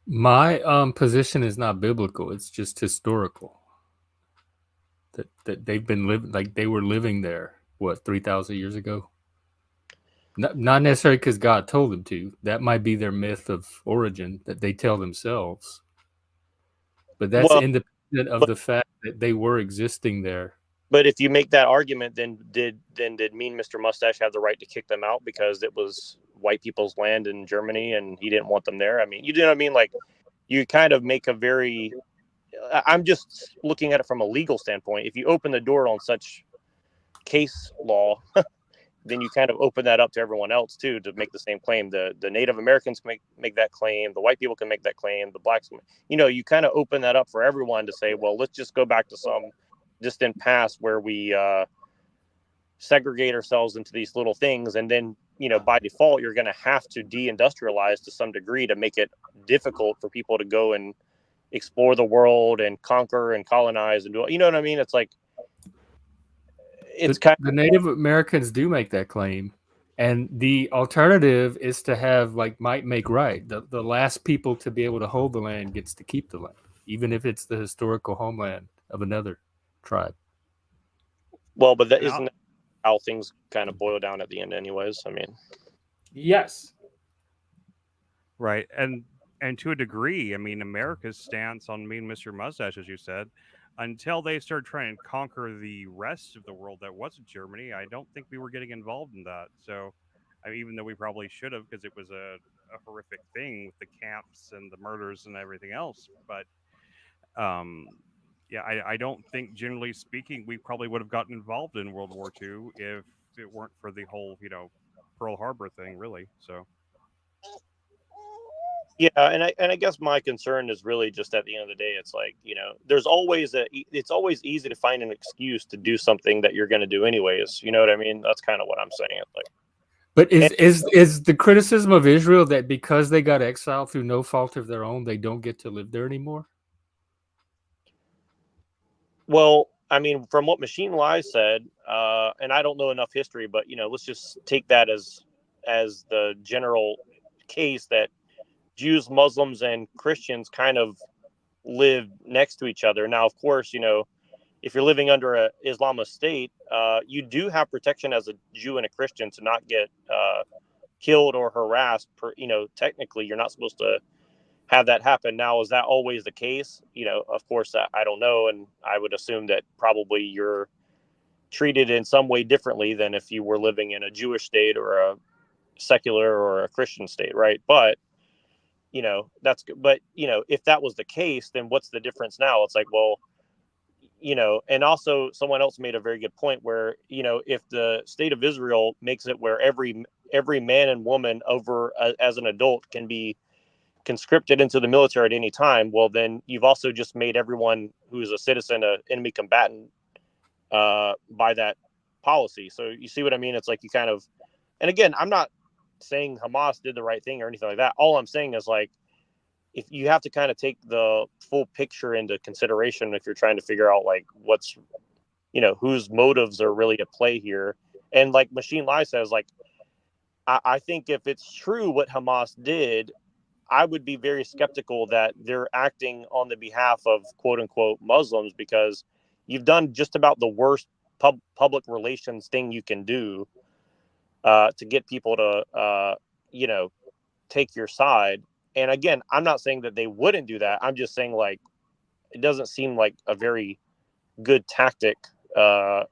My position is not biblical; it's just historical. That they've been living, like they were living there, what, 3,000 years ago? Not necessarily because God told them to. That might be their myth of origin that they tell themselves. But that's Well, independent of the fact that they were existing there. but if you make that argument, then did Mean Mr. Mustache have the right to kick them out because it was white people's land in Germany and he didn't want them there? I mean, you know what I mean? Like, you kind of make a very, I'm just looking at it from a legal standpoint. If you open the door on such case law, then you kind of open that up to everyone else too, to make the same claim. The Native Americans can make that claim. The white people can make that claim. The blacks, you kind of open that up for everyone to say, well, let's just go back to some distant past where we segregate ourselves into these little things. And then, by default, you're going to have to deindustrialize to some degree to make it difficult for people to go and explore the world and conquer and colonize and do, you know what I mean? It's like, the Native Americans do make that claim, and the alternative is to have, like, might make right. The last people to be able to hold the land gets to keep the land, even if it's the historical homeland of another tribe. Well, but that isn't how things kind of boil down at the end, anyways. I mean, yes, right, and to a degree, I mean, America's stance on Mean Mr. Mustache, as you said, until they started trying to conquer the rest of the world that wasn't Germany, I don't think we were getting involved in that. So, I mean, even though we probably should have, because it was a horrific thing with the camps and the murders and everything else. But, yeah, I don't think, generally speaking, we probably would have gotten involved in World War II if it weren't for the whole, Pearl Harbor thing, really. So. Yeah, and I guess my concern is really just, at the end of the day, it's like, there's always it's always easy to find an excuse to do something that you're going to do anyways. You know what I mean? That's kind of what I'm saying. Like, but is the criticism of Israel that because they got exiled through no fault of their own, they don't get to live there anymore? well, I mean, from what Machine Lies said, and I don't know enough history, but let's just take that as the general case, that Jews, Muslims, and Christians kind of live next to each other. Now, of course, if you're living under an Islamist state, you do have protection as a Jew and a Christian to not get killed or harassed. Technically, you're not supposed to have that happen. Now, is that always the case? Of course, I don't know, and I would assume that probably you're treated in some way differently than if you were living in a Jewish state or a secular or a Christian state, right? But that's good. But if that was the case, then what's the difference now? It's like, well, and also someone else made a very good point where, if the state of Israel makes it where every man and woman over as an adult can be conscripted into the military at any time, well, then you've also just made everyone who's a citizen an enemy combatant by that policy. So you see what I mean? It's like, you kind of, and again, I'm not saying Hamas did the right thing or anything like that. All I'm saying is, like, if you have to kind of take the full picture into consideration if you're trying to figure out, like, what's, whose motives are really at play here. And like Machine Lie says, like, I think if it's true what Hamas did, I would be very skeptical that they're acting on the behalf of quote unquote Muslims, because you've done just about the worst public relations thing you can do to get people to, take your side. And again, I'm not saying that they wouldn't do that. I'm just saying, like, it doesn't seem like a very good tactic to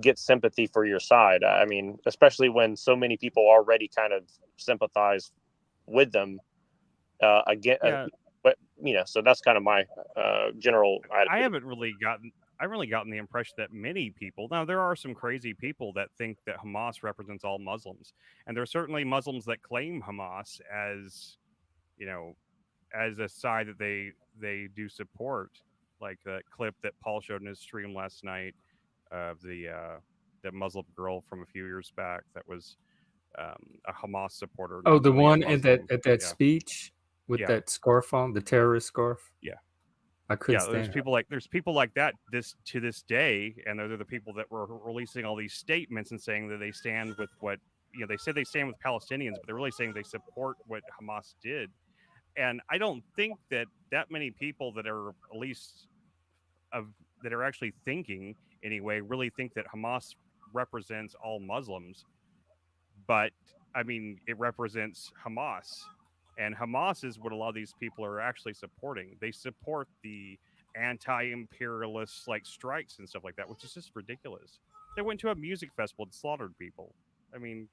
get sympathy for your side. I mean, especially when so many people already kind of sympathize with them. Again, Yeah. so that's kind of my general attitude. I haven't really gotten the impression that many people. Now there are some crazy people that think that Hamas represents all Muslims, and there are certainly Muslims that claim Hamas as, as a side that they do support, like that clip that Paul showed in his stream last night of the Muslim girl from a few years back that was a Hamas supporter. Oh, not the really a one at Muslim. that Yeah. speech with Yeah. that scarf on, the terrorist scarf. Yeah. I couldn't Yeah, stand there's it. people like that to this day, and they're the people that were releasing all these statements and saying that they stand with what they said they stand with Palestinians, but they're really saying they support what Hamas did. And I don't think that many people that are at least that are actually thinking anyway really think that Hamas represents all Muslims. But I mean, it represents Hamas, and Hamas is what a lot of these people are actually supporting. They support the anti-imperialist like strikes and stuff like that, which is just ridiculous. They went to a music festival and slaughtered people. I mean,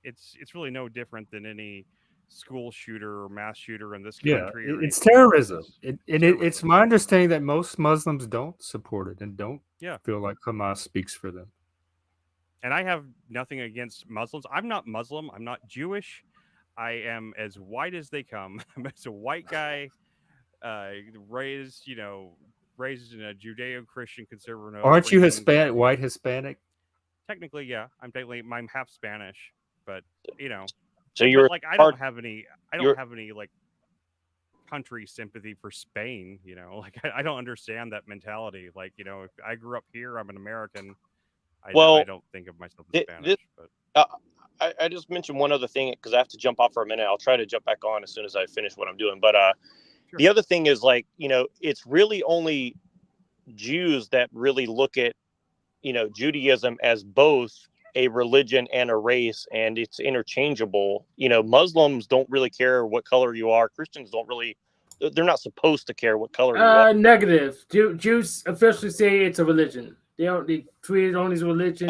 it's really no different than any school shooter or mass shooter in this Yeah, country. Or it's anything else. terrorism. It's Terrorism. my understanding that most Muslims don't support it and don't Yeah. feel like Hamas speaks for them. And I have nothing against Muslims. I'm not Muslim. I'm not Jewish. I am as white as they come. I'm as a white guy, raised in a Judeo-Christian conservative. Aren't you upbringing. Hispanic, white Hispanic? Technically, yeah. I'm half Spanish, but So you're like I don't have any like country sympathy for Spain. Like I don't understand that mentality. Like if I grew up here, I'm an American. I don't think of myself as Spanish, but I just mentioned one other thing because I have to jump off for a minute. I'll try to jump back on as soon as I finish what I'm doing. But sure. The other thing is it's really only Jews that really look at, Judaism as both a religion and a race, and it's interchangeable. Muslims don't really care what color you are. Christians don't really. They're not supposed to care what color you are. Negative. Jews officially say it's a religion. They treat it only as a religion.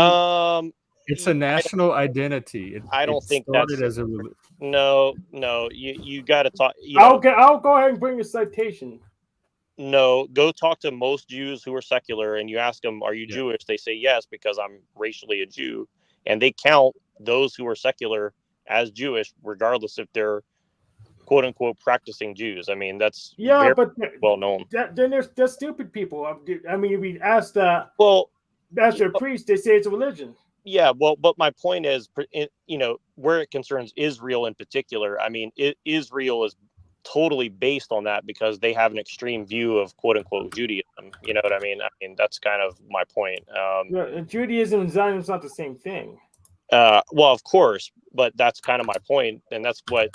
It's a national identity. I don't think started that's as a religion. No. You got to talk. I'll go ahead and bring a citation. No, go talk to most Jews who are secular, and you ask them, "Are you Jewish?" They say yes because I'm racially a Jew, and they count those who are secular as Jewish, regardless if they're "quote unquote" practicing Jews. I mean, that's very but well known. Then there's stupid people. I mean, if we ask a priest, they say it's a religion. Yeah, well, but my point is, where it concerns Israel in particular, I mean, Israel is totally based on that because they have an extreme view of "quote unquote" Judaism. You know what I mean? I mean, that's kind of my point. Judaism and Zionism is not the same thing. Well, of course, but that's kind of my point, and that's what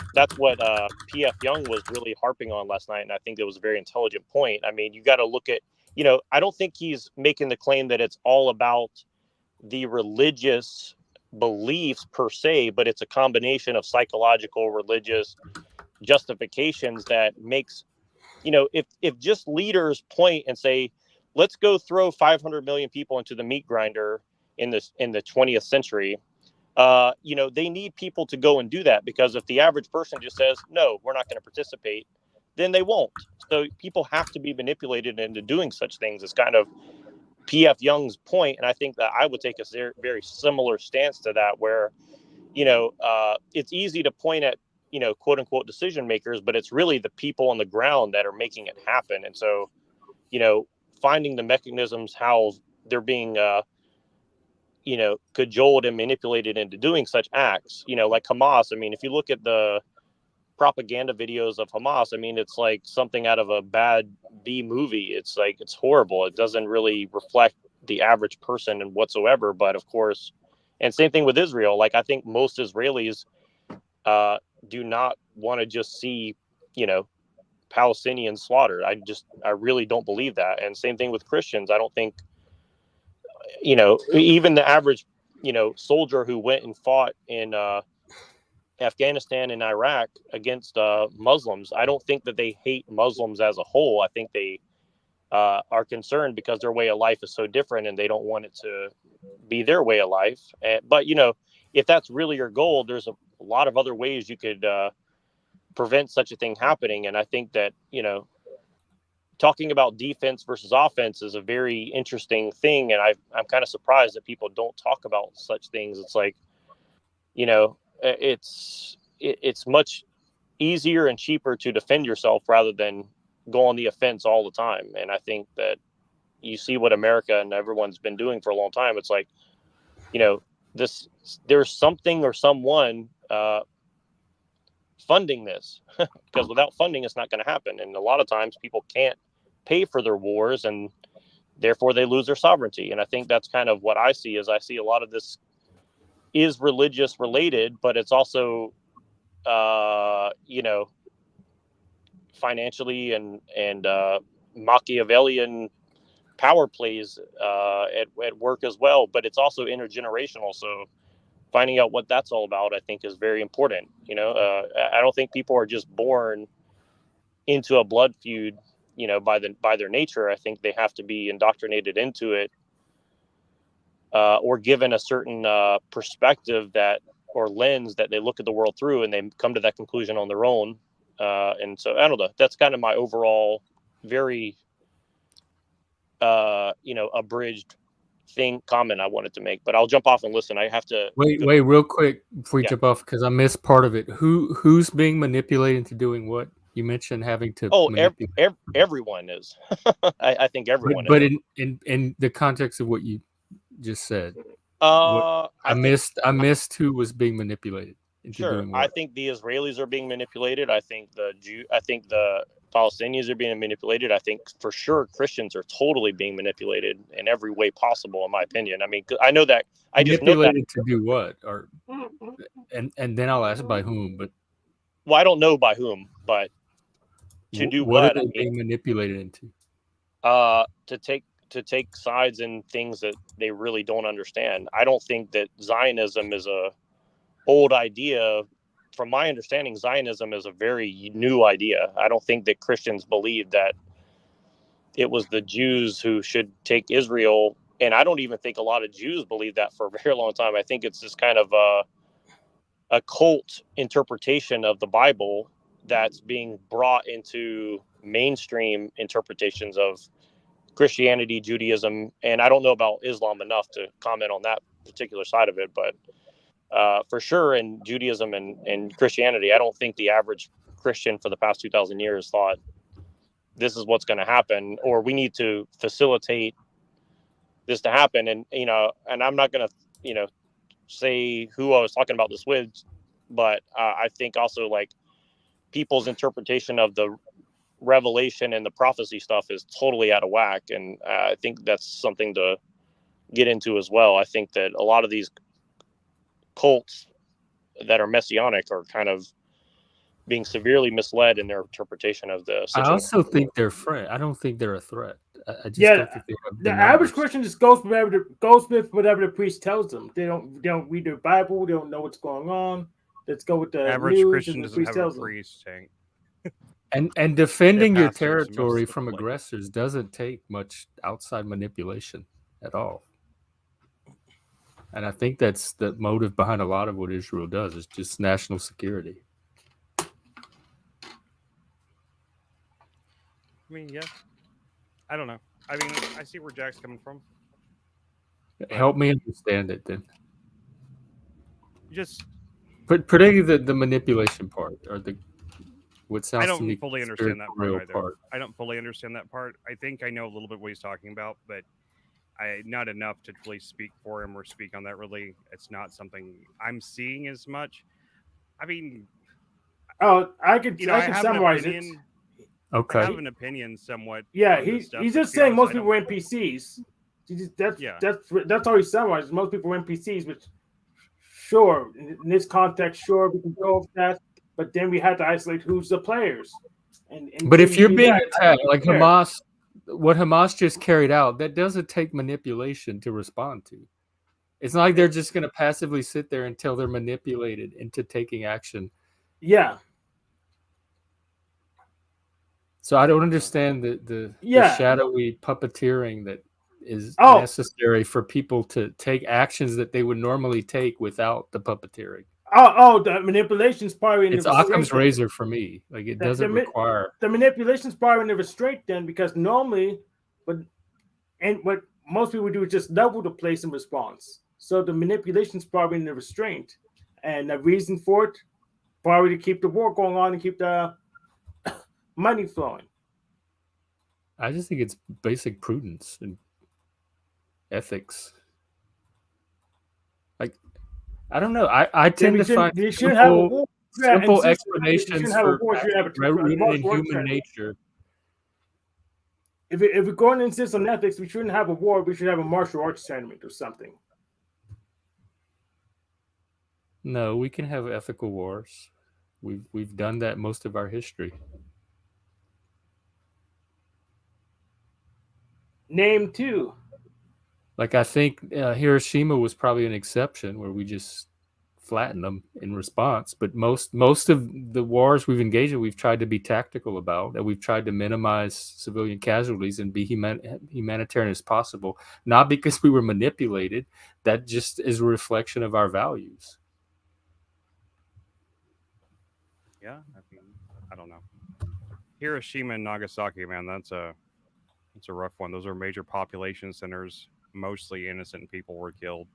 P.F. Young was really harping on last night, and I think it was a very intelligent point. I mean, you got to look at, I don't think he's making the claim that it's all about the religious beliefs per se, but it's a combination of psychological, religious justifications that makes, if just leaders point and say, let's go throw 500 million people into the meat grinder in the 20th century, they need people to go and do that, because if the average person just says, no, we're not going to participate, then they won't. So people have to be manipulated into doing such things. It's kind of P.F. Young's point, and I think that I would take a very, very similar stance to that, where, it's easy to point at, "quote unquote" decision makers, but it's really the people on the ground that are making it happen. And so, finding the mechanisms how they're being, cajoled and manipulated into doing such acts, like Hamas. I mean, if you look at the propaganda videos of Hamas, I mean, it's like something out of a bad B movie. It's like, it's horrible. It doesn't really reflect the average person and whatsoever. But of course, and same thing with Israel. Like, I think most Israelis do not want to just see, Palestinians slaughtered. I really don't believe that. And same thing with Christians. I don't think, even the average, soldier who went and fought in Afghanistan and Iraq against Muslims, I don't think that they hate Muslims as a whole. I think they are concerned because their way of life is so different and they don't want it to be their way of life. But, if that's really your goal, there's a lot of other ways you could prevent such a thing happening. And I think that, talking about defense versus offense is a very interesting thing. And I'm kind of surprised that people don't talk about such things. It's like, it's much easier and cheaper to defend yourself rather than go on the offense all the time. And I think that you see what America and everyone's been doing for a long time. It's like, there's something or someone funding this, because without funding, it's not going to happen. And a lot of times people can't pay for their wars, and therefore they lose their sovereignty. And I think that's kind of what I see. Is I see a lot of this is religious related, but it's also, financially and Machiavellian power plays at work as well. But it's also intergenerational. So finding out what that's all about, I think, is very important. I don't think people are just born into a blood feud, by their nature. I think they have to be indoctrinated into it, or given a certain perspective or lens that they look at the world through, and they come to that conclusion on their own. And so I don't know. That's kind of my overall, very, abridged comment I wanted to make. But I'll jump off and listen. I have to wait real quick before you jump off, because I missed part of it. Who's being manipulated into doing what? You mentioned having to. Everyone is. I think everyone. But is. in the context of what you just said, I missed who was being manipulated into doing what. I think the Israelis are being manipulated. I think the Palestinians are being manipulated. I think for sure Christians are totally being manipulated in every way possible, in my opinion. I mean, I know that. I just know that. To do what? And then I'll ask by whom. But I don't know by whom, but to do what? What are they being manipulated into? To take sides in things that they really don't understand. I don't think that Zionism is a old idea. From my understanding, Zionism is a very new idea. I don't think that Christians believe that it was the Jews who should take Israel. And I don't even think a lot of Jews believe that for a very long time. I think it's this kind of a cult interpretation of the Bible that's being brought into mainstream interpretations of Christianity, Judaism, and I don't know about Islam enough to comment on that particular side of it, but for sure in Judaism and Christianity, I don't think the average Christian for the past 2,000 years thought this is what's going to happen, or we need to facilitate this to happen. And, and I'm not going to, say who I was talking about this with, but I think also like people's interpretation of the revelation and the prophecy stuff is totally out of whack. And I think that's something to get into as well. I think that a lot of these cults that are messianic are kind of being severely misled in their interpretation of the situation. I also think they're threat. I don't think they're a threat. I just don't think they have the average Christian just goes with whatever the priest tells them. They don't read their Bible. They don't know what's going on. Let's go with the average news Christian doesn't have a priest. And defending your territory from aggressors doesn't take much outside manipulation at all. And I think that's the motive behind a lot of what Israel does. Is just national security. I mean, yeah. I don't know. I mean, I see where Jack's coming from. Help me understand it then. Just particularly the manipulation part, or what sounds I don't to me fully understand that part either. Part. I don't fully understand that part. I think I know a little bit what he's talking about, but not enough to really speak for him or speak on that. Really, it's not something I'm seeing as much. I mean, I can summarize it. Okay. I have an opinion somewhat. Yeah, he's just saying most people are NPCs. That's all he summarizes. Most people are NPCs, which sure, in this context, sure, we can go with that. But then we have to isolate who's the players. But if you're being attacked, like Hamas, what Hamas just carried out, that doesn't take manipulation to respond to. It's not like they're just going to passively sit there until they're manipulated into taking action. Yeah. So I don't understand the shadowy puppeteering that is necessary for people to take actions that they would normally take without the puppeteering. The manipulation's probably in It's the restraint. Occam's razor for me. Like it doesn't require. The manipulation's probably in the restraint then, because normally, what most people do is just level the place in response. So the manipulation's probably in the restraint, and the reason for it probably to keep the war going on and keep the money flowing. I just think it's basic prudence and ethics. Like, I don't know. I tend to find simple explanations for rooted in human nature. If we're going to insist on ethics, we shouldn't have a war. We should have a martial arts tournament or something. No, we can have ethical wars. We've done that most of our history. Name two. Like I think Hiroshima was probably an exception where we just flattened them in response. But most of the wars we've engaged in, we've tried to be tactical about, and we've tried to minimize civilian casualties and be humanitarian as possible. Not because we were manipulated. That just is a reflection of our values. Yeah, I mean, I don't know. Hiroshima and Nagasaki, man, that's a rough one. Those are major population centers. Mostly innocent people were killed.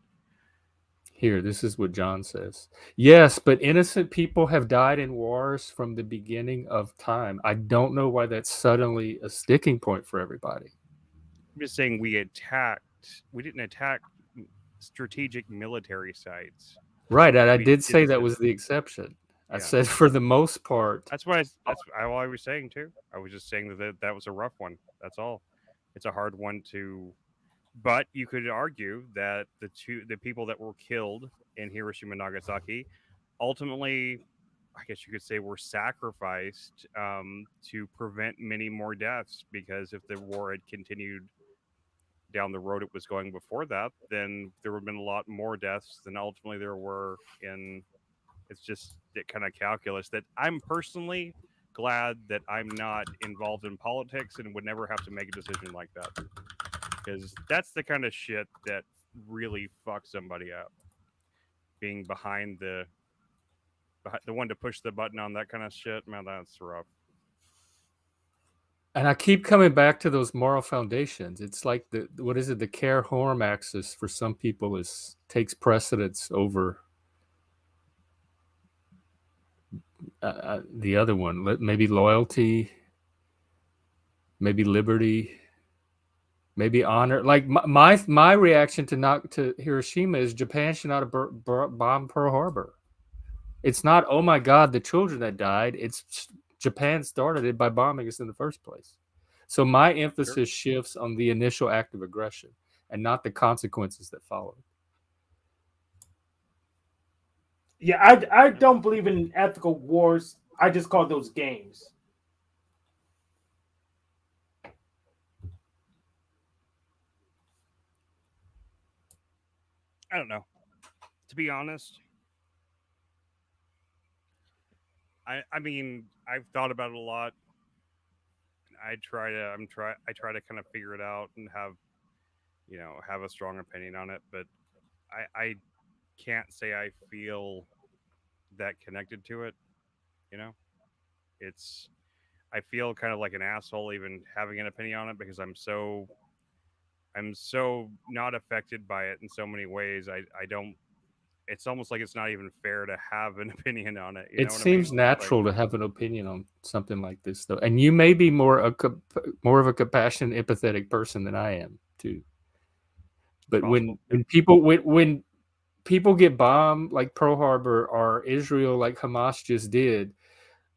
Here, this is what John says. Yes, but innocent people have died in wars from the beginning of time. I don't know why that's suddenly a sticking point for everybody. I'm just saying we didn't attack strategic military sites. Right, and I did say that was the exception. I said for the most part. That's what I was saying too. I was just saying that was a rough one. That's all. It's a hard one to. But you could argue that the people that were killed in Hiroshima and Nagasaki, ultimately, I guess you could say, were sacrificed to prevent many more deaths. Because if the war had continued down the road it was going before that, then there would have been a lot more deaths than ultimately there were in. It's just that kind of calculus that I'm personally glad that I'm not involved in politics and would never have to make a decision like that. Because that's the kind of shit that really fucks somebody up. Being behind the one to push the button on that kind of shit, man, that's rough. And I keep coming back to those moral foundations. It's like the care-harm axis for some people takes precedence over the other one. Maybe loyalty, maybe liberty, maybe honor. Like my reaction to Hiroshima is Japan should not have bombed Pearl Harbor. It's not, oh my God, the children that died. It's Japan started it by bombing us in the first place. So my emphasis shifts on the initial act of aggression and not the consequences that followed. Yeah, I don't believe in ethical wars. I just call those games. I don't know. To be honest, I mean, I've thought about it a lot. I try to kind of figure it out and have a strong opinion on it, but I can't say I feel that connected to it. I feel kind of like an asshole even having an opinion on it because I'm so not affected by it in so many ways. I don't. It's almost like it's not even fair to have an opinion on it. It seems natural to have an opinion on something like this, though, and you may be more of a compassionate, empathetic person than I am too. But when people get bombed like Pearl Harbor or Israel, like Hamas just did,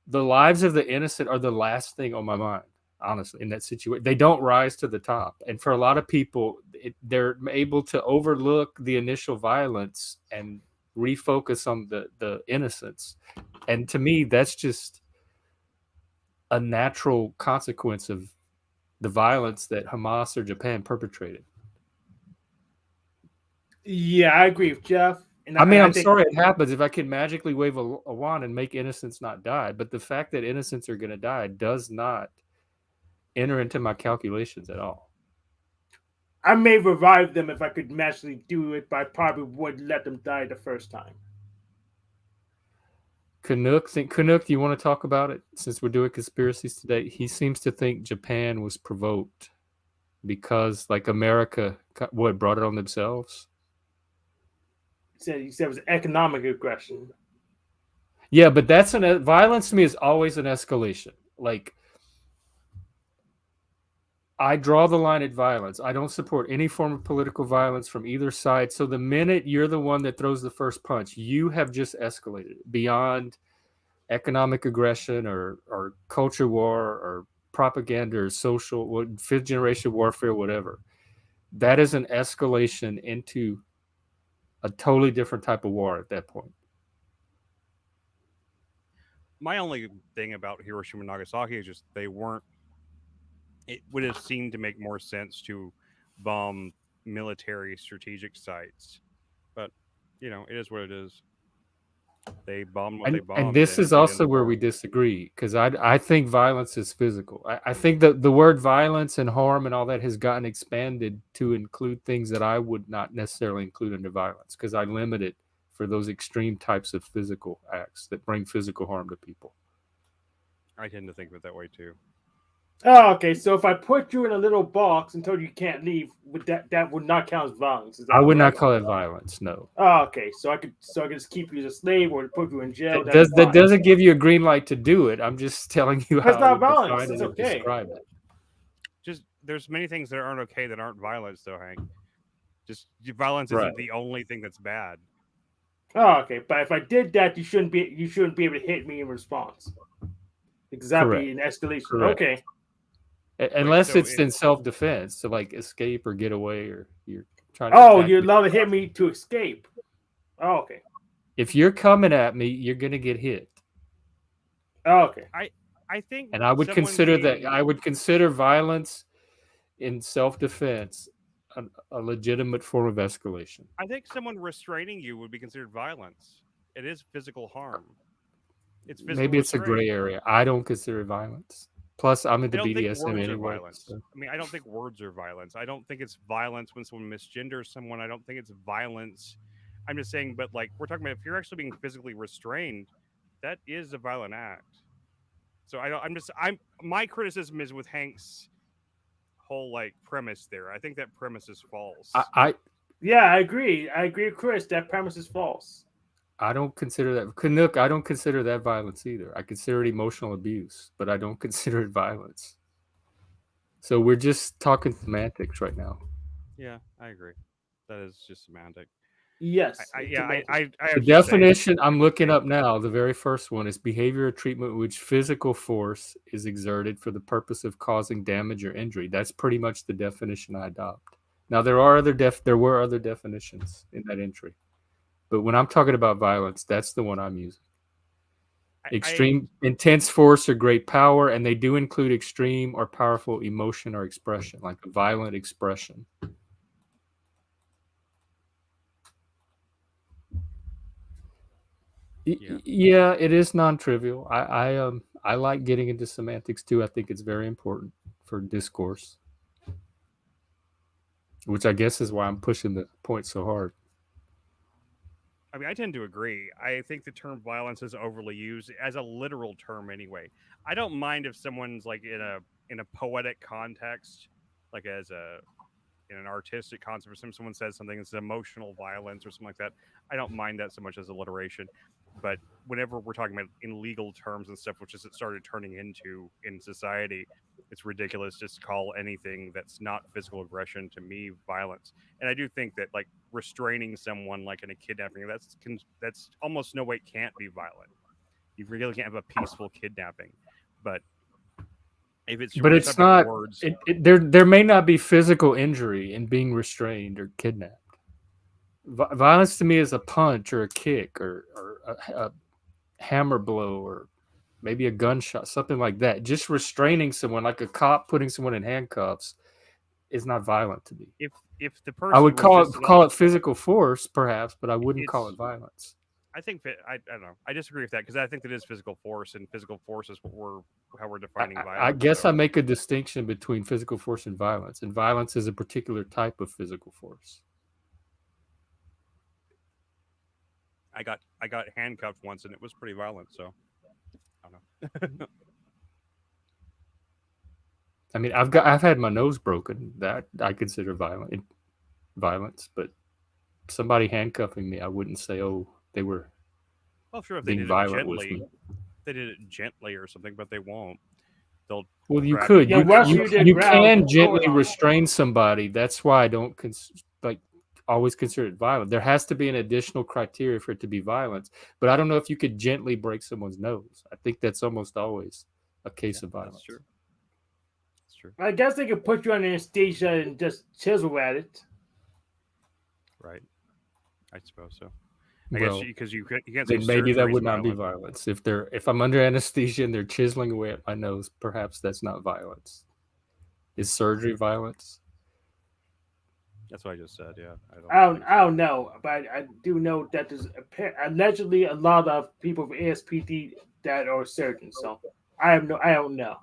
the lives of the innocent are the last thing on my mind. Honestly, in that situation, they don't rise to the top, and for a lot of people, they're able to overlook the initial violence and refocus on the innocence. And to me, that's just a natural consequence of the violence that Hamas or Japan perpetrated. Yeah, I agree with Jeff. And I'm sorry it happens. If I could magically wave a wand and make innocents not die, but the fact that innocents are going to die does not enter into my calculations at all. I may revive them if I could magically do it, but I probably would let them die the first time. Canuck, do you want to talk about it since we're doing conspiracies today? He seems to think Japan was provoked because, like, America, brought it on themselves? He said it was economic aggression. Yeah, but that's violence to me is always an escalation. Like, I draw the line at violence. I don't support any form of political violence from either side. So the minute you're the one that throws the first punch, you have just escalated beyond economic aggression or culture war or propaganda or social fifth generation warfare, whatever. That is an escalation into a totally different type of war at that point. My only thing about Hiroshima and Nagasaki is just they weren't. It would have seemed to make more sense to bomb military strategic sites, but it is what it is. They bombed what they bombed. And this is also where we disagree, because I think violence is physical. I think that the word violence and harm and all that has gotten expanded to include things that I would not necessarily include under violence, because I limit it for those extreme types of physical acts that bring physical harm to people. I tend to think of it that way too. Oh, okay. So if I put you in a little box and told you can't leave, that would not count as violence? I would not call it violence. No. Oh, okay. So I could just keep you as a slave or put you in jail. That doesn't give you a green light to do it. I'm just telling you That's how not violence. It's okay. Describe it. Just there's many things that aren't okay that aren't violence, though, Hank. Just violence isn't the only thing that's bad. Oh, okay. But if I did that, you shouldn't be able to hit me in response. Because that'd be an escalation. Correct. Okay. Unless it's in self-defense, to like escape or get away, or you're trying to. Oh, you're allowed to hit me to escape. Oh, okay. If you're coming at me, you're gonna get hit. Oh, okay. I think, and I would consider that. I would consider violence in self-defense a legitimate form of escalation. I think someone restraining you would be considered violence. It is physical harm. It's physical maybe it's restraint. a gray area. I don't consider it violence. Plus, I'm in the BDSM anyway. So. I mean, I don't think words are violence. I don't think it's violence when someone misgenders someone. I don't think it's violence. I'm just saying, but like we're talking about, if you're actually being physically restrained, that is a violent act. So my criticism is with Hank's whole like premise there. I think that premise is false. Yeah, I agree. I agree with Chris. That premise is false. I don't consider that Canuck. I don't consider that violence either. I consider it emotional abuse, but I don't consider it violence. So we're just talking semantics right now. Yeah, I agree. That is just semantic. Yes. The definition I'm looking up now, the very first one, is behavior or treatment in which physical force is exerted for the purpose of causing damage or injury. That's pretty much the definition I adopt. Now there were other definitions in that entry. But when I'm talking about violence, that's the one I'm using. Extreme, intense force or great power, and they do include extreme or powerful emotion or expression, like a violent expression. Yeah, it is non-trivial. I like getting into semantics too. I think it's very important for discourse, which I guess is why I'm pushing the point so hard. I mean, I tend to agree. I think the term violence is overly used as a literal term anyway. I don't mind if someone's like in a poetic context, like in an artistic concept, or someone says something that's emotional violence or something like that. I don't mind that so much as alliteration. But whenever we're talking about in legal terms and stuff, which is it started turning into in society, it's ridiculous just to call anything that's not physical aggression to me violence. And I do think that like restraining someone like in a kidnapping, that's almost no way it can't be violent. You really can't have a peaceful kidnapping. But if it's it's not words, there may not be physical injury in being restrained or kidnapped. Violence to me is a punch or a kick or a hammer blow or maybe a gunshot, something like that. Just restraining someone, like a cop putting someone in handcuffs, is not violent to me. If the person, I would call it physical force, perhaps, but I wouldn't call it violence. I think I don't know. I disagree with that because I think that is physical force, and physical force is how we're defining violence. I guess I make a distinction between physical force and violence is a particular type of physical force. I got handcuffed once, and it was pretty violent. So I don't know. I mean, I've had my nose broken. That I consider violence, but somebody handcuffing me, I wouldn't say, oh, they were Well, sure, if they being did it violent with gently, me. they did it gently or something, but they won't. They'll Well, you grab could. Yeah, by the rush You you collar. to you ground. can gently Hold on. restrain somebody. That's why I don't always consider it violent. There has to be an additional criteria for it to be violence. But I don't know if you could gently break someone's nose. I think that's almost always a case of violence. That's true. That's true. I guess they could put you on anesthesia and just chisel at it. Right. I suppose so. I guess Well, because you can't say then maybe that surgery is would not be violent. violence. If I'm under anesthesia and they're chiseling away at my nose, perhaps that's not violence. Is surgery violence? That's what I just said. Yeah, I don't know, but I do know that there's allegedly a lot of people with ASPD that are surgeons. So I don't know.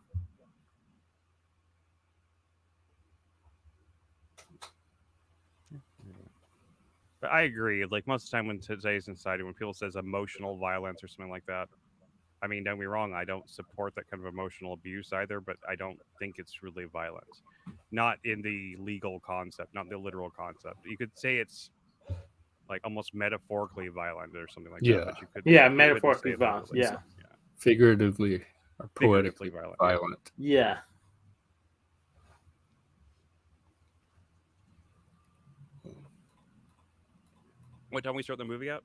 But I agree. Like most of the time, when today's society, when people says emotional violence or something like that, I mean, don't get me wrong, I don't support that kind of emotional abuse either, but I don't think it's really violence. Not in the legal concept, not the literal concept. You could say it's like almost metaphorically violent or something like that, Yeah. but you couldn't. Yeah, You couldn't metaphorically say it violence. literally. Yeah, Yeah. Figuratively or Figuratively poetically violent. violent. yeah. What time we start the movie at?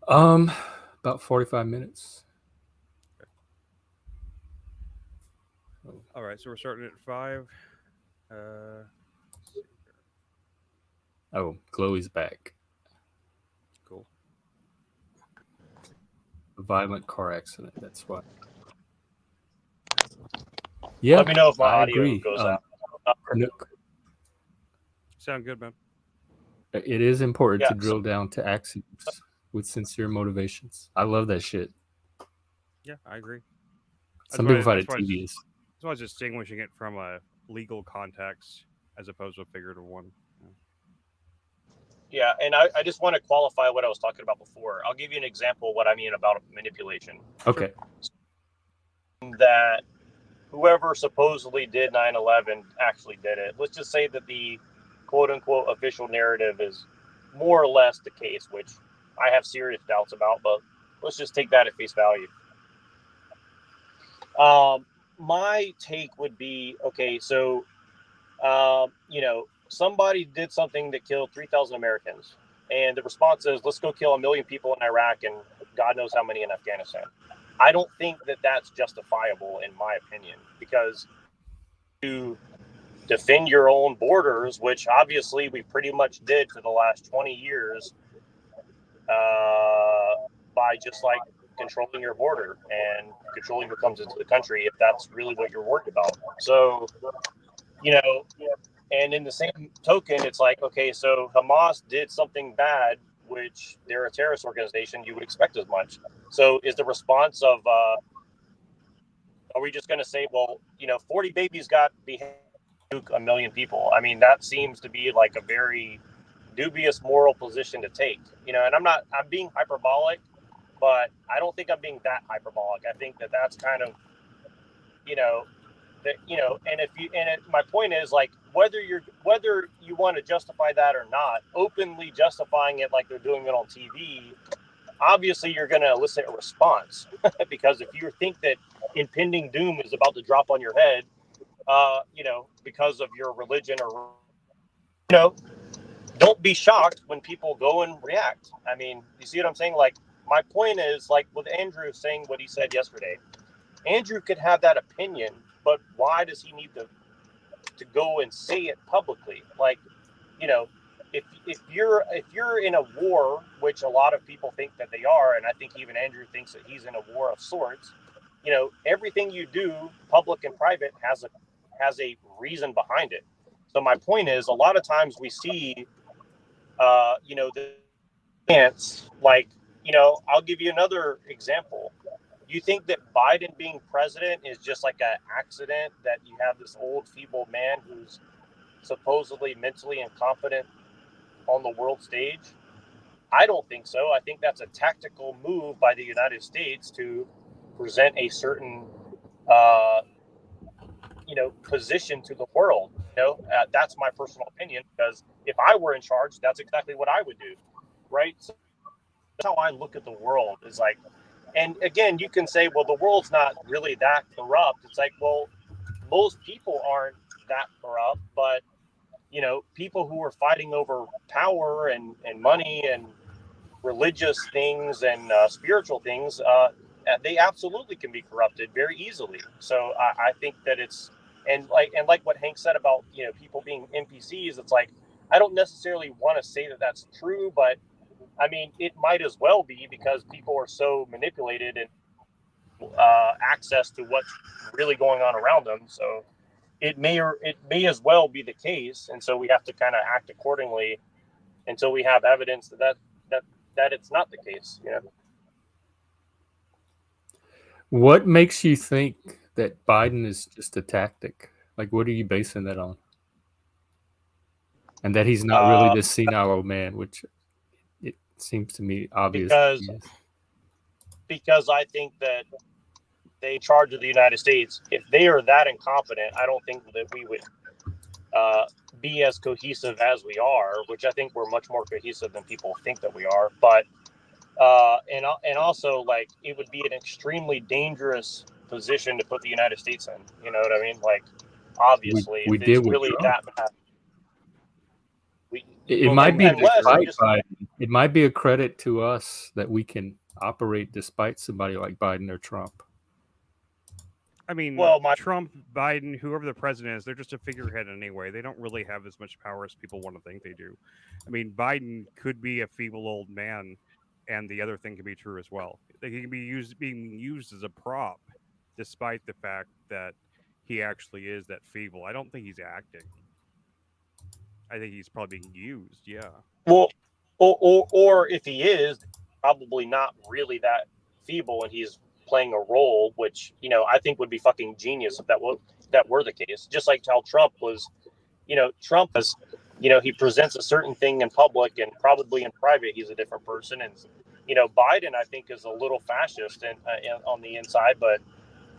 About 45 minutes. All right, so we're starting at 5. Oh, Chloe's back. Cool. A violent car accident. That's why. Yeah, Let me know if my I audio agree. goes out. Canuck, Sound good, man. it is important Yeah, to drill down to axioms with sincere motivations. I love that shit. Yeah, I agree. Some people find that's it why tedious. That's why I was distinguishing it from a legal context as opposed to a figurative one. Yeah, and I just want to qualify what I was talking about before. I'll give you an example of what I mean about manipulation. Okay. That whoever supposedly did 9/11 actually did it. Let's just say that the quote-unquote official narrative is more or less the case, which I have serious doubts about, but let's just take that at face value. My take would be, okay, so, somebody did something that killed 3,000 Americans. And the response is, let's go kill 1 million people in Iraq and God knows how many in Afghanistan. I don't think that that's justifiable, in my opinion, because to defend your own borders, which obviously we pretty much did for the last 20 years, by just like controlling your border and controlling who comes into the country, if that's really what you're worried about. So, and in the same token, it's like, okay, so Hamas did something bad, which they're a terrorist organization. You would expect as much. So is the response of, are we just going to say, well, 40 babies got beheaded, 1 million people? I mean, that seems to be like a very dubious moral position to take, and I'm being hyperbolic, but I don't think I'm being that hyperbolic. I think that that's kind of, my point is, like, whether you want to justify that or not, openly justifying it like they're doing it on TV, obviously you're going to elicit a response because if you think that impending doom is about to drop on your head, because of your religion or, don't be shocked when people go and react. I mean, you see what I'm saying? Like, my point is, like, with Andrew saying what he said yesterday, Andrew could have that opinion, but why does he need to go and say it publicly? Like, if you're in a war, which a lot of people think that they are, and I think even Andrew thinks that he's in a war of sorts, everything you do, public and private, has a reason behind it. So my point is, a lot of times we see, the chance, like, I'll give you another example. You think that Biden being president is just like an accident, that you have this old, feeble man who's supposedly mentally incompetent on the world stage? I don't think so. I think that's a tactical move by the United States to present a certain, position to the world. That's my personal opinion, because if I were in charge, that's exactly what I would do, right? So that's how I look at the world. Is like, and again, you can say, well, the world's not really that corrupt. It's like, well, most people aren't that corrupt, but people who are fighting over power and money and religious things and spiritual things, they absolutely can be corrupted very easily. So I think that it's and like what Hank said about people being NPCs. It's like, I don't necessarily want to say that that's true, but I mean, it might as well be, because people are so manipulated and access to what's really going on around them. So it may as well be the case, and so we have to kind of act accordingly until we have evidence that it's not the case. What makes you think that Biden is just a tactic? Like, what are you basing that on? And that he's not really this senile old man, which it seems to me obvious. Because I think that they charge of the United States. If they are that incompetent, I don't think that we would be as cohesive as we are, which I think we're much more cohesive than people think that we are. But and also, like, it would be an extremely dangerous position to put the United States in. You know what I mean? Like, obviously, we if did it's with really Trump. that bad, It might be despite just, Biden. It might be a credit to us that we can operate despite somebody like Biden or Trump. I mean, Well, Trump, Biden, whoever the president is, they're just a figurehead anyway. They don't really have as much power as people want to think they do. I mean, Biden could be a feeble old man, and the other thing can be true as well. He can be being used as a prop, despite the fact that he actually is that feeble. I don't think he's acting. I think he's probably being used. Yeah. well, or if he is, probably not really that feeble, and he's playing a role, which I think would be fucking genius if that were the case. Just like how Trump was, Trump is, he presents a certain thing in public, and probably in private he's a different person. And Biden, I think, is a little fascist and on the inside, but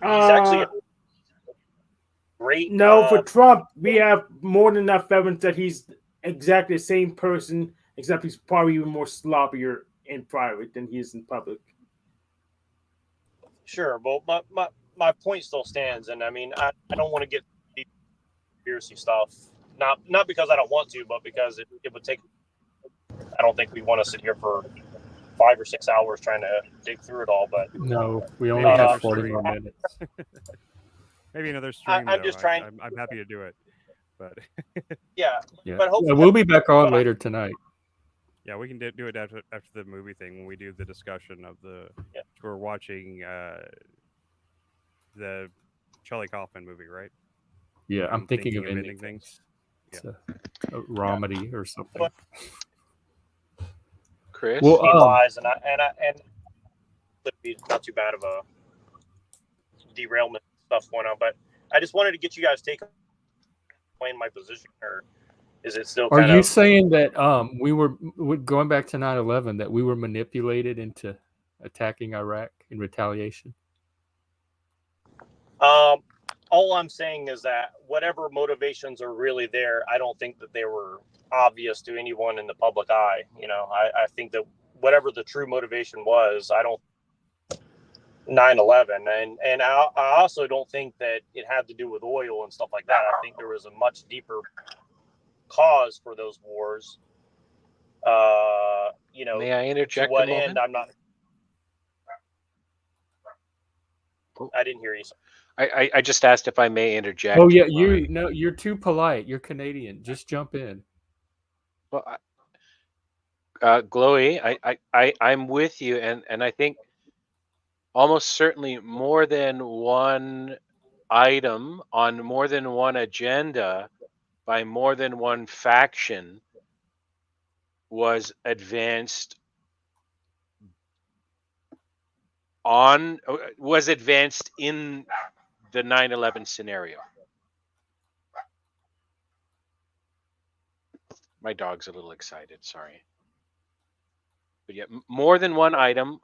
he's actually a great. No, for Trump, we have more than enough evidence that he's exactly the same person, except he's probably even more sloppier in private than he is in public. Sure, well, my point still stands, and I mean, I don't want to get deep conspiracy stuff. Not because I don't want to, but because it would take. I don't think we want to sit here for 5 or 6 hours trying to dig through it all. But no, we only maybe have 40 more minutes. Maybe another stream. I'm just trying. I'm happy to do it, but yeah. Yeah. But hopefully, we'll be back on later tonight. Yeah, we can do it after the movie thing, when we do the discussion of the. Yeah. We're watching the Charlie Kaufman movie, right? Yeah, I'm thinking of ending things. It's a Romedy or something. Chris, well, and would be not too bad of a derailment stuff going on, but I just wanted to get you guys take explain my position, or is it still? Are you saying that we were going back to 9/11, that we were manipulated into attacking Iraq in retaliation? All I'm saying is that whatever motivations are really there, I don't think that they were obvious to anyone in the public eye. I think that whatever the true motivation was, I don't 9/11, and I also don't think that it had to do with oil and stuff like that. I think there was a much deeper cause for those wars. May I interject? To what end? I'm not. I didn't hear you. I just asked if I may interject. Oh yeah, you're too polite. You're Canadian. Just jump in. Well, Glowie, I'm with you, and I think almost certainly more than one item on more than one agenda by more than one faction was advanced in the 9/11 scenario. My dog's a little excited, sorry. but yet more than one item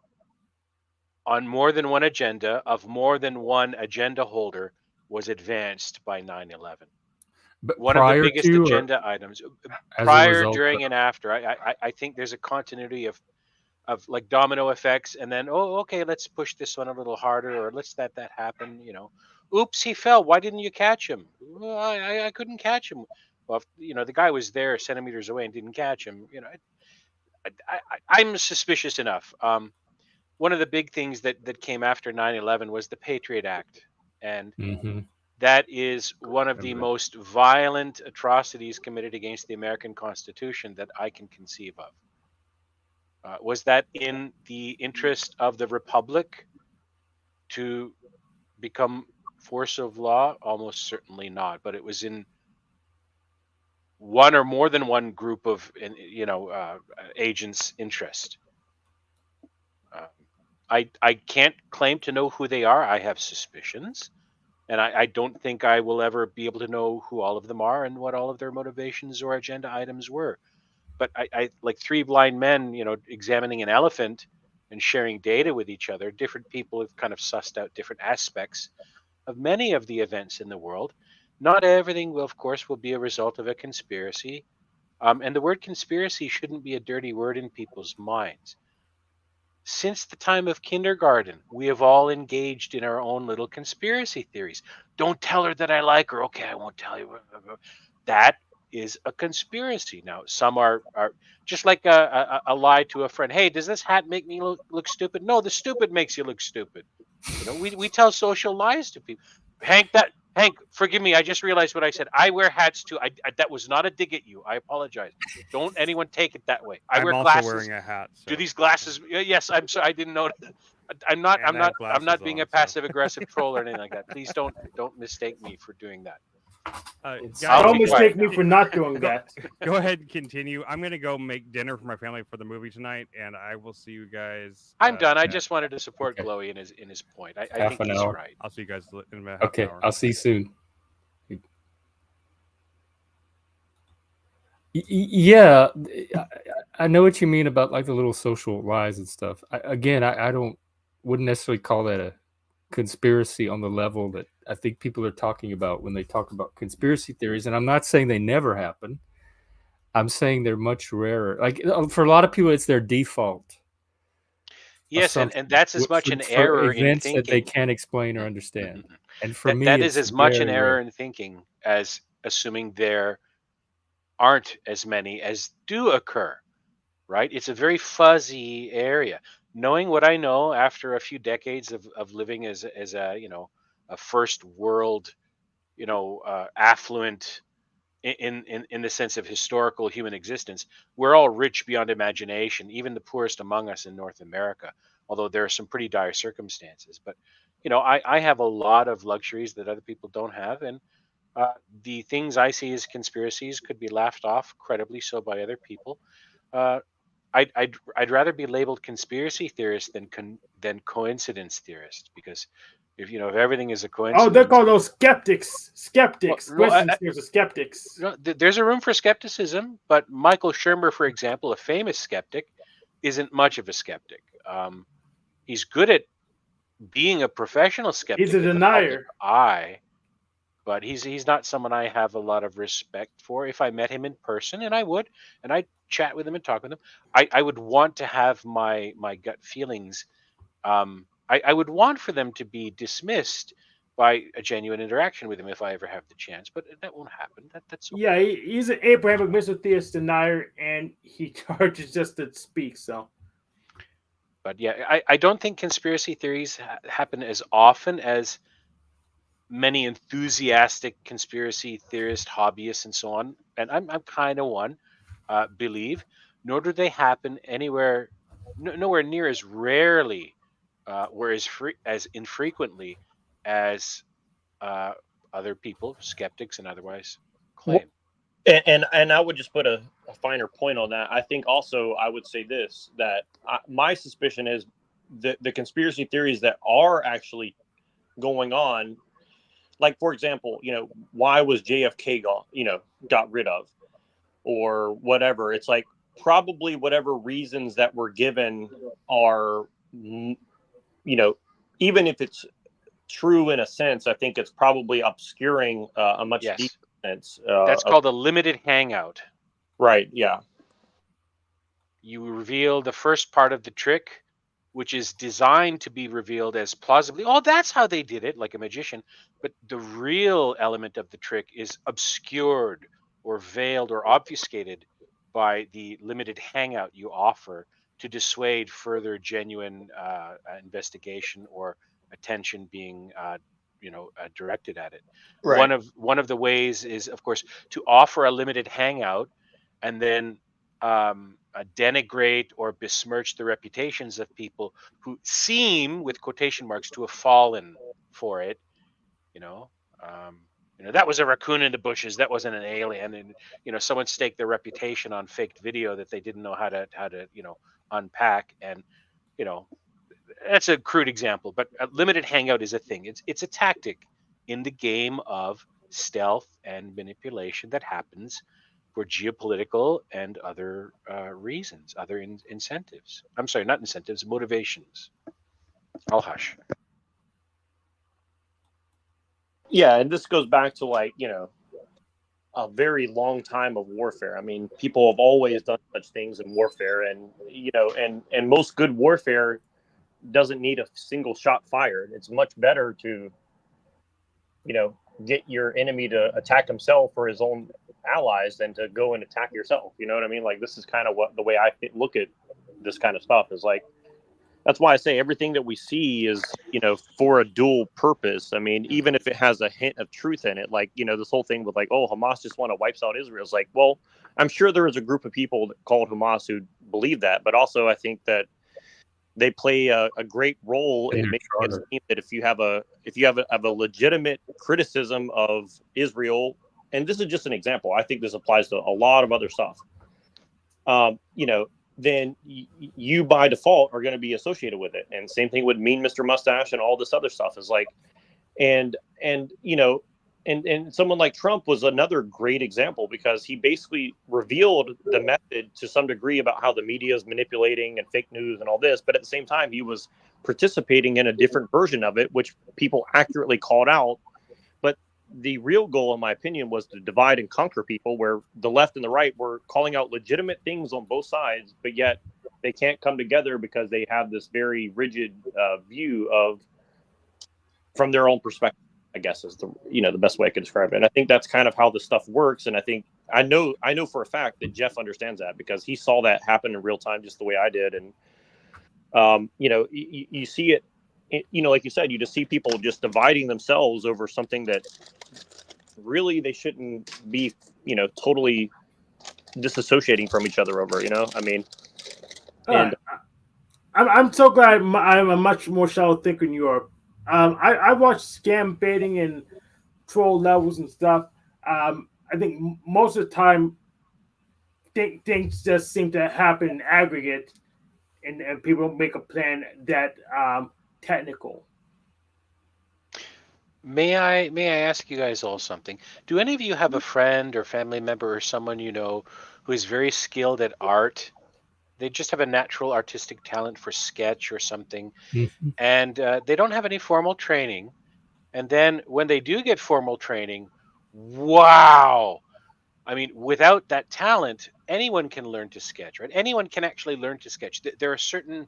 on more than one agenda of more than one agenda holder was advanced by 9/11. But One of the prior biggest to or agenda items, as a prior, result during, of? and after. I think there's a continuity of like domino effects, and then, oh, okay, let's push this one a little harder, or let's that happen. Oops, he fell. Why didn't you catch him? Well, I couldn't catch him. Well, the guy was there centimeters away and didn't catch him. I'm suspicious enough. One of the big things that came after 9/11 was the Patriot Act, and Mm-hmm. that is one of the Remember that. most violent atrocities committed against the American Constitution that I can conceive of. Was that in the interest of the Republic to become force of law? Almost certainly not. But it was in one or more than one group of agents' interest. I can't claim to know who they are. I have suspicions, and I don't think I will ever be able to know who all of them are and what all of their motivations or agenda items were. But I like three blind men, examining an elephant and sharing data with each other. Different people have kind of sussed out different aspects of many of the events in the world. Not everything, will, of course, will be a result of a conspiracy. And the word conspiracy shouldn't be a dirty word in people's minds. Since the time of kindergarten, we have all engaged in our own little conspiracy theories. Don't tell her that I like her. Okay, I won't tell you. That is a conspiracy. Now, some are just like a lie to a friend. Hey, does this hat make me look stupid? No, the stupid makes you look stupid. We tell social lies to people. Hank, forgive me. I just realized what I said. I wear hats too. That was not a dig at you. I apologize. Don't anyone take it that way. I I'm wear also glasses. wearing a hat. So. Do these glasses? Yes, I'm sorry. I didn't know. I'm not. And I'm I have not. I'm not glasses being on, a passive aggressive troll or anything like that. Please don't mistake me for doing that. It's- Guys, Don't be mistake quiet. me for not doing that. Go ahead and continue. I'm gonna go make dinner for my family for the movie tonight, and I will see you guys. I'm done. I yeah. just wanted to support Okay. Glowie in his point. I Half think an he's hour. right. I'll see you guys in about half Okay, an hour. I'll see you soon. Yeah, I know what you mean about like the little social lies and stuff. I wouldn't necessarily call that a conspiracy on the level that I think people are talking about when they talk about conspiracy theories. And I'm not saying they never happen. I'm saying they're much rarer. Like for a lot of people, it's their default. Yes, and that's as much an for error in events that they thinking. can't explain or Mhm, understand. mhm. And for me, That is it's as much an very error rare. in thinking as assuming there aren't as many as do occur. Right? It's a very fuzzy area. Knowing what I know after a few decades of living as a a first world affluent in the sense of historical human existence, we're all rich beyond imagination, even the poorest among us in North America, although there are some pretty dire circumstances. But I have a lot of luxuries that other people don't have, and the things I see as conspiracies could be laughed off credibly so by other people. uh, I'd rather be labeled conspiracy theorist than coincidence theorist, because if everything is a Oh, they're coincidence. called those skeptics. Skeptics. Well, Coincidence there's a skeptics. there's a room for skepticism, but Michael Shermer, for example, a famous skeptic, isn't much of a skeptic. He's good at being a professional skeptic He's a in the public denier. eye, but he's not someone I have a lot of respect for. If I met him in person, and I would, and I'd chat with him and talk with him, I would want to have my gut feelings. I would want for them to be dismissed by a genuine interaction with him if I ever have the chance, but that won't happen. That's okay. Yeah, he's an Abrahamic Mesotheist denier, and he charges just to speak. So, But yeah, I don't think conspiracy theories happen as often as many enthusiastic conspiracy theorists, hobbyists, and so on, and I'm kind of one, believe. Nor do they happen anywhere, nowhere near as rarely, or as infrequently as other people, skeptics and otherwise, claim. And I would just put a finer point on that. I think also I would say this, that my suspicion is the conspiracy theories that are actually going on, like, for example, why was JFK got rid of, or whatever. It's like probably whatever reasons that were given are, you know, even if it's true in a sense, I think it's probably obscuring a much Yes. deeper sense. That's called a limited hangout. Right. Yeah. You reveal the first part of the trick, which is designed to be revealed as plausibly, oh, that's how they did it, like a magician. But the real element of the trick is obscured or veiled or obfuscated by the limited hangout you offer to dissuade further genuine investigation or attention being directed at it. Right. One of the ways is, of course, to offer a limited hangout and then denigrate or besmirch the reputations of people who seem, with quotation marks, to have fallen for it. You know, that was a raccoon in the bushes. That wasn't an alien, and someone staked their reputation on faked video that they didn't know how to unpack. And you know, that's a crude example, but a limited hangout is a thing. It's a tactic in the game of stealth and manipulation that happens for geopolitical and other reasons, other incentives. I'm sorry, not incentives, motivations. I'll hush. Yeah, and this goes back to, like, a very long time of warfare. I mean, people have always done such things in warfare, and and most good warfare doesn't need a single shot fired. It's much better to get your enemy to attack himself or his own allies than to go and attack yourself. You know what I mean? Like, this is kind of what the way I look at this kind of stuff is like. That's why I say everything that we see is, for a dual purpose. I mean, even if it has a hint of truth in it, like, this whole thing with like, oh, Hamas just want to wipe out Israel. It's like, well, I'm sure there is a group of people that called Hamas who believe that, but also I think that they play a great role in making it seem that if you have a legitimate criticism of Israel, and this is just an example, I think this applies to a lot of other stuff. Then you by default are going to be associated with it. And same thing with Mean Mr. Mustache and all this other stuff is like, and someone like Trump was another great example because he basically revealed the method to some degree about how the media is manipulating and fake news and all this. But at the same time, he was participating in a different version of it, which people accurately called out. But the real goal, in my opinion, was to divide and conquer people, where the left and the right were calling out legitimate things on both sides, but yet they can't come together because they have this very rigid view of from their own perspective, I guess is the best way I could describe it. And I think that's kind of how this stuff works. And I think I know for a fact that Jeff understands that because he saw that happen in real time, just the way I did. And you see it. Like you said, you just see people just dividing themselves over something that really they shouldn't be, totally disassociating from each other over. I mean, and I'm so glad I'm a much more shallow thinker than you are. I watch scam baiting and troll levels and stuff. I think most of the time things just seem to happen in aggregate, and people make a plan that technical. May I ask you guys all something? Do any of you have a friend or family member or someone who is very skilled at art? They just have a natural artistic talent for sketch or something, Mhm. and they don't have any formal training. And then when they do get formal training, wow! I mean, without that talent, anyone can learn to sketch, right? Anyone can actually learn to sketch. There are certain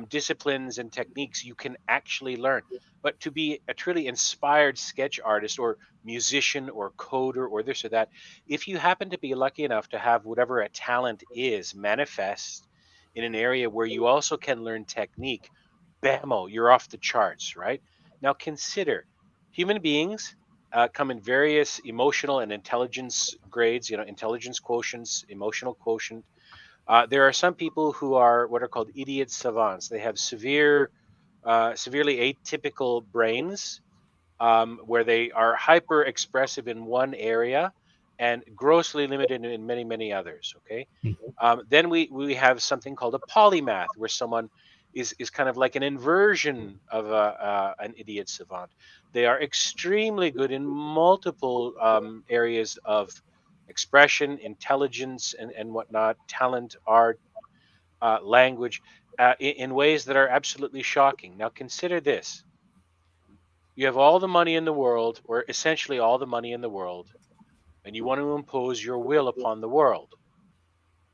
disciplines and techniques you can actually learn. But to be a truly inspired sketch artist or musician or coder or this or that, if you happen to be lucky enough to have whatever a talent is manifest in an area where you also can learn technique, bammo, you're off the charts, right? Now consider human beings come in various emotional and intelligence grades, intelligence quotients, emotional quotient. There are some people who are what are called idiot savants. They have severely atypical brains where they are hyper expressive in one area and grossly limited in many, many others. Okay. Then we have something called a polymath, where someone is kind of like an inversion of an idiot savant. They are extremely good in multiple areas of expression, intelligence, and whatnot, talent, art, language, in ways that are absolutely shocking. Now, consider this. You have all the money in the world, or essentially all the money in the world, and you want to impose your will upon the world.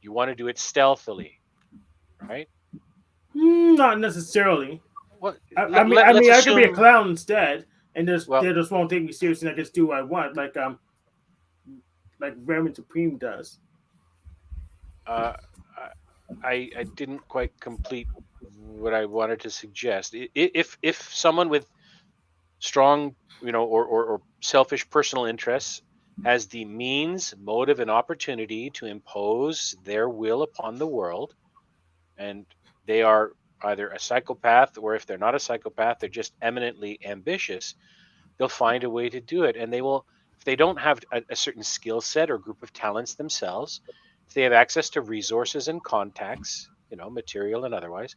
You want to do it stealthily, right? Not necessarily. Well, I let's mean, I could be a assume. clown instead, and Well, they just won't take me seriously, and I just do what I want, like Vermin Supreme does. uh, I didn't quite complete what I wanted to suggest. If someone with strong, or selfish personal interests has the means, motive, and opportunity to impose their will upon the world, and they are either a psychopath, or if they're not a psychopath, they're just eminently ambitious, they'll find a way to do it. And they will, if they don't have a certain skill set or group of talents themselves, if they have access to resources and contacts, material and otherwise,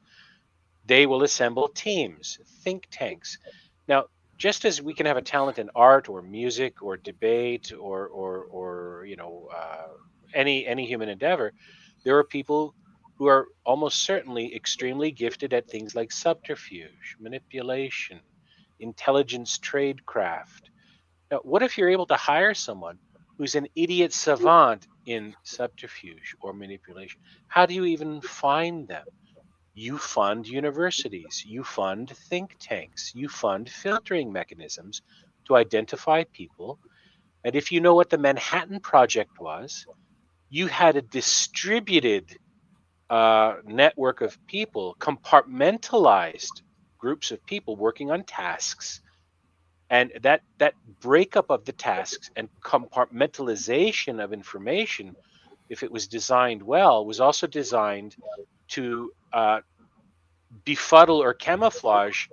they will assemble teams, think tanks. Now, just as we can have a talent in art or music or debate or any human endeavor, there are people who are almost certainly extremely gifted at things like subterfuge, manipulation, intelligence, tradecraft. Now, what if you're able to hire someone who's an idiot savant in subterfuge or manipulation? How do you even find them? You fund universities, you fund think tanks, you fund filtering mechanisms to identify people. And if you know what the Manhattan Project was, you had a distributed network of people, compartmentalized groups of people working on tasks. And that breakup of the tasks and compartmentalization of information, if it was designed well, was also designed to befuddle or camouflage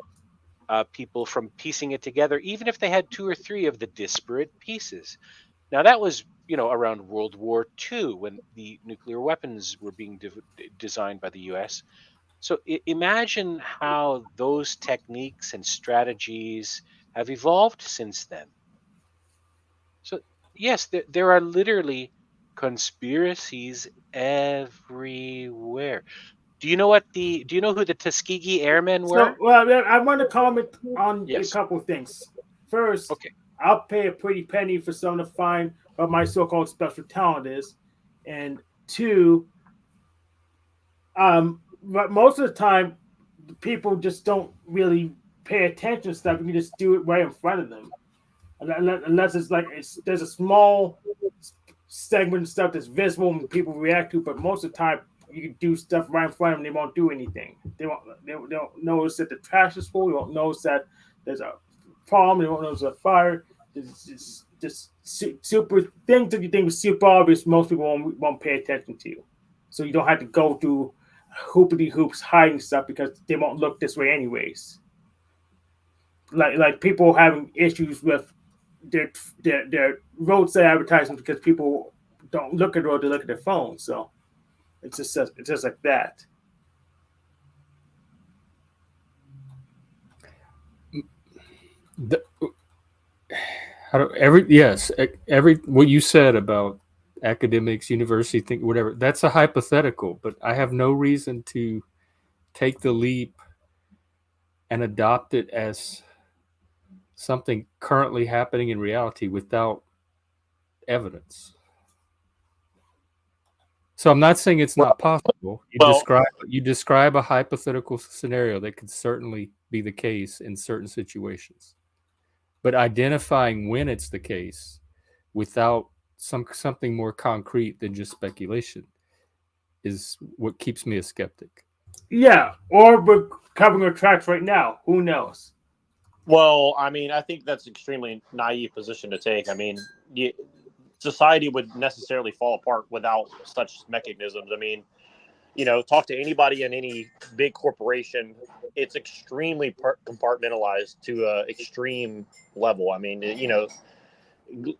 people from piecing it together, even if they had two or three of the disparate pieces. Now, that was, around World War II, when the nuclear weapons were being designed by the US. So imagine how those techniques and strategies have evolved since then. So, yes, there are literally conspiracies everywhere. Do you know who the Tuskegee Airmen So, were? well, I want to comment on a Yes. couple of things. First, Okay. I'll pay a pretty penny for someone to find what my so-called special talent is, and two, but most of the time, people just don't really pay attention to stuff. You just do it right in front of them, unless it's like there's a small segment of stuff that's visible and people react to. But most of the time, you can do stuff right in front of them. They won't do anything. They don't notice that the trash is full. They won't notice that there's a problem. They won't notice a fire. It's just super things that you think is super obvious. Most people won't pay attention to. So you don't have to go through hoopity hoops hiding stuff because they won't look this way anyways. Like people having issues with their roadside advertisements because people don't look at the road; they look at their phone. So it's just like that. The, every what you said about academics, university, think whatever. That's a hypothetical, but I have no reason to take the leap and adopt it as something currently happening in reality without evidence. So I'm not saying it's not possible. You describe a hypothetical scenario that could certainly be the case in certain situations. But identifying when it's the case without something more concrete than just speculation is what keeps me a skeptic. Yeah, or we're covering our tracks right now. Who knows? Well, I mean, I think that's an extremely naive position to take. I mean, society would necessarily fall apart without such mechanisms. I mean, talk to anybody in any big corporation. It's extremely compartmentalized to an extreme level. I mean,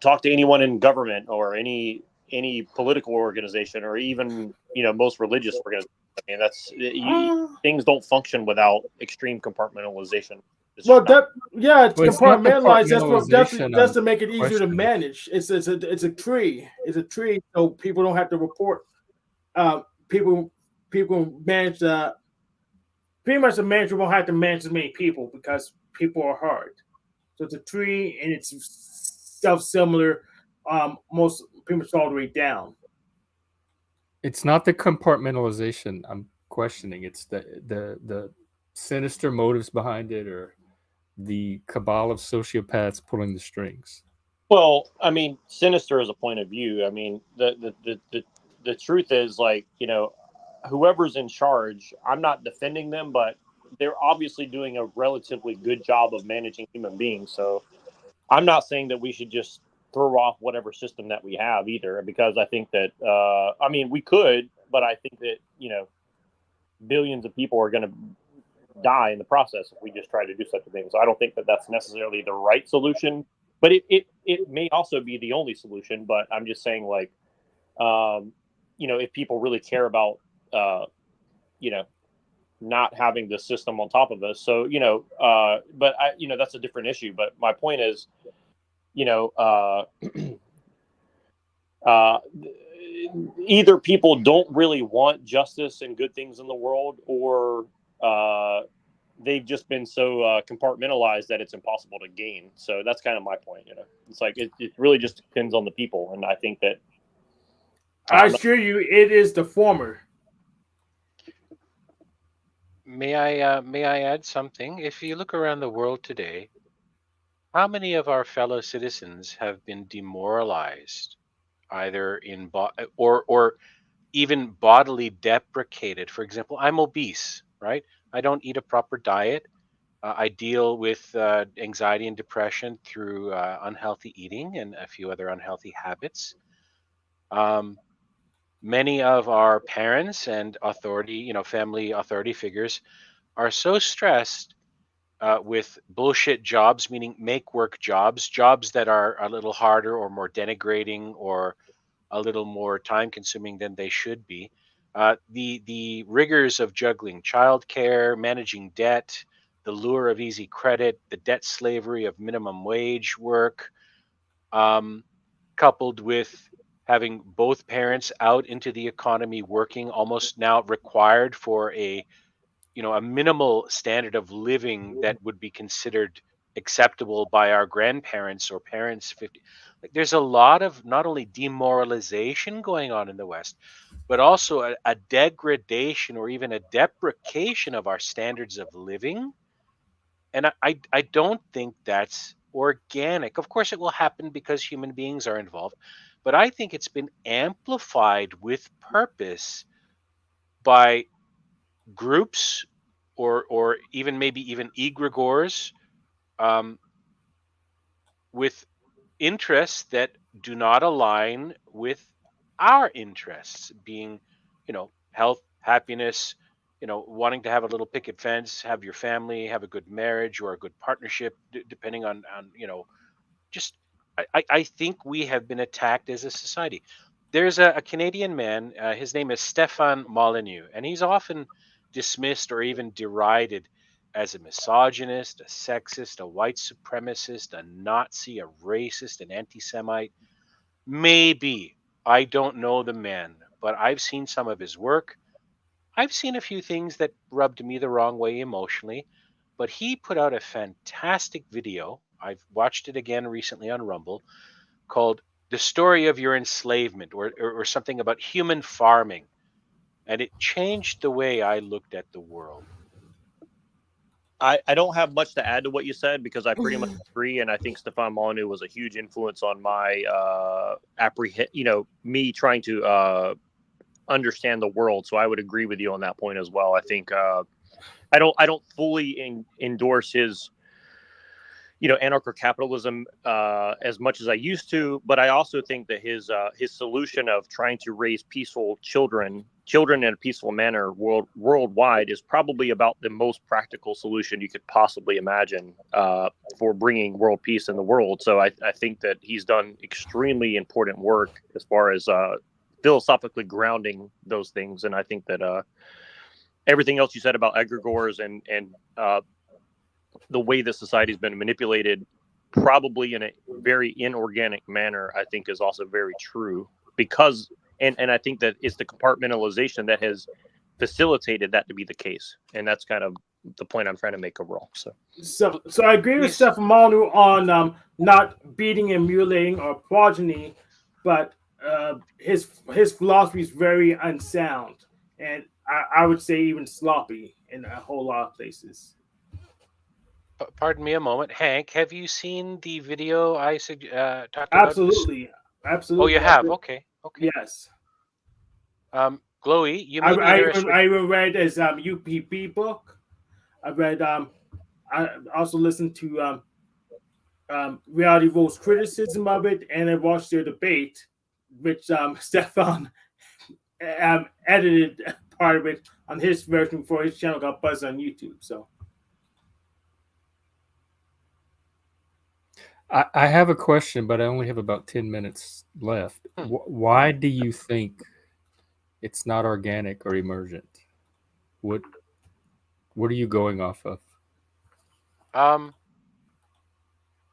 talk to anyone in government or any political organization or even, most religious organizations. I mean, things don't function without extreme compartmentalization. It's Well, not. it's Well, it's not compartmentalized. That's compartmentalization to make it easier to questioning. manage. It's a tree. It's a tree, so people don't have to report. People manage pretty much the manager won't have to manage as many people because people are hard. So it's a tree and it's self-similar, most pretty much all the way down. It's not the compartmentalization I'm questioning. It's the sinister motives behind it, or the cabal of sociopaths pulling the strings. Well, I mean, sinister is a point of view. I mean, the truth is, like, you know, whoever's in charge, I'm not defending them, but they're obviously doing a relatively good job of managing human beings. So I'm not saying that we should just throw off whatever system that we have either, because I think that, I mean, we could, but I think that, you know, billions of people are going to die in the process if we just try to do such a thing. So I don't think that that's necessarily the right solution, but it may also be the only solution. But I'm just saying, like, you know, if people really care about, you know, not having the system on top of us. So, you know, but you know, that's a different issue. But my point is, you know, either people don't really want justice and good things in the world, or they've just been so compartmentalized that it's impossible to gain. So that's kind of my point. You know, it's like it really just depends on the people, and I think that I assure you, it is the former. May I add something? If you look around the world today, how many of our fellow citizens have been demoralized, either in or even bodily deprecated? For example, I'm obese, right? I don't eat a proper diet. I deal with anxiety and depression through unhealthy eating and a few other unhealthy habits. Um, Many of our parents and authority, you know, family authority figures are so stressed with bullshit jobs, meaning make work jobs, jobs that are a little harder or more denigrating or a little more time consuming than they should be. The rigors of juggling childcare, managing debt, the lure of easy credit, the debt slavery of minimum wage work, um, coupled with having both parents out into the economy working, almost now required for a, you know, a minimal standard of living that would be considered acceptable by our grandparents or parents 50. Like, there's a lot of not only demoralization going on in the West, but also a degradation or even a deprecation of our standards of living. And I don't think that's organic. Of course, it will happen because human beings are involved, but I think it's been amplified with purpose by groups or even maybe even egregores, um, with interests that do not align with our interests, being, you know, health, happiness, you know, wanting to have a little picket fence, have your family, have a good marriage or a good partnership, depending on, you know, just I think we have been attacked as a society. There's a Canadian man, his name is Stefan Molyneux, and he's often dismissed or even derided as a misogynist, a sexist, a white supremacist, a Nazi, a racist, an anti Semite. Maybe. I don't know the man, but I've seen some of his work. I've seen a few things that rubbed me the wrong way emotionally, but he put out a fantastic video. I've watched it again recently on Rumble, called The Story of Your Enslavement, or something about human farming. And it changed the way I looked at the world. I don't have much to add to what you said, because I pretty much agree, and I think Stefan Molyneux was a huge influence on my you know, me trying to understand the world. So I would agree with you on that point as well. I think I don't fully endorse his, you know, anarcho-capitalism as much as I used to, but I also think that his solution of trying to raise peaceful children in a peaceful manner worldwide is probably about the most practical solution you could possibly imagine for bringing world peace in the world. So I think that he's done extremely important work as far as philosophically grounding those things, and I think that everything else you said about egregores and the way that society's been manipulated, probably in a very inorganic manner, I think is also very true, because and I think that it's the compartmentalization that has facilitated that to be the case, and that's kind of the point I'm trying to make overall. So I agree with Please. Stefano on not beating and mutilating our progeny, but his philosophy is very unsound, and I would say even sloppy in a whole lot of places. Pardon me a moment, Hank. Have you seen the video I talked about? Absolutely, absolutely. Oh, you have. Okay. Okay. Yes. Glowie, you may be interested. I even read his UPB book. I read I also listened to Reality Roll's criticism of it, and I watched their debate, which Stefan edited part of it on his version for his channel, got buzzed on YouTube. So I have a question, but I only have about 10 minutes left. Why do you think it's not organic or emergent? What are you going off of? I'm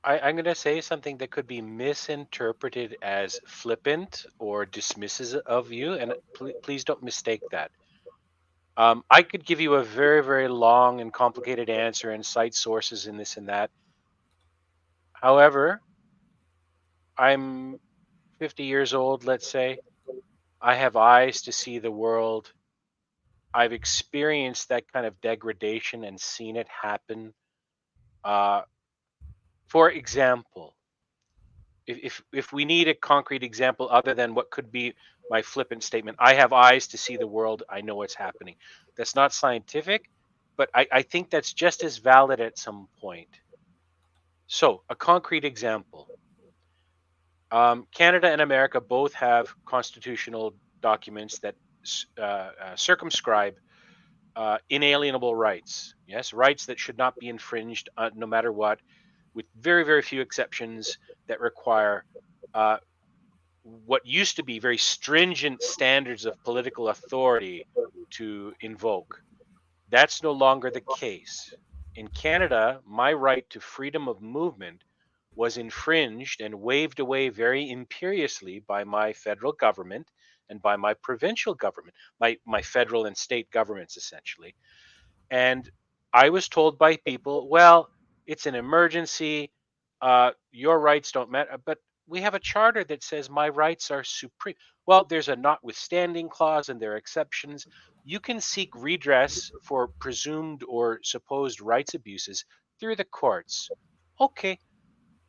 going to say something that could be misinterpreted as flippant or dismissive of you, and please don't mistake that. I could give you a very, very long and complicated answer and cite sources in this and that. However, I'm 50 years old, let's say. I have eyes to see the world. I've experienced that kind of degradation and seen it happen. For example, if we need a concrete example other than what could be my flippant statement, I have eyes to see the world. I know what's happening. That's not scientific, but I think that's just as valid at some point. So, a concrete example. Canada and America both have constitutional documents that circumscribe inalienable rights. Yes, rights that should not be infringed no matter what, with very, very few exceptions that require what used to be very stringent standards of political authority to invoke. That's no longer the case. In Canada, my right to freedom of movement was infringed and waved away very imperiously by my federal government and by my provincial government, my federal and state governments, essentially. And I was told by people, well, it's an emergency. Your rights don't matter. But we have a charter that says my rights are supreme. Well, there's a notwithstanding clause and there are exceptions. You can seek redress for presumed or supposed rights abuses through the courts. Okay,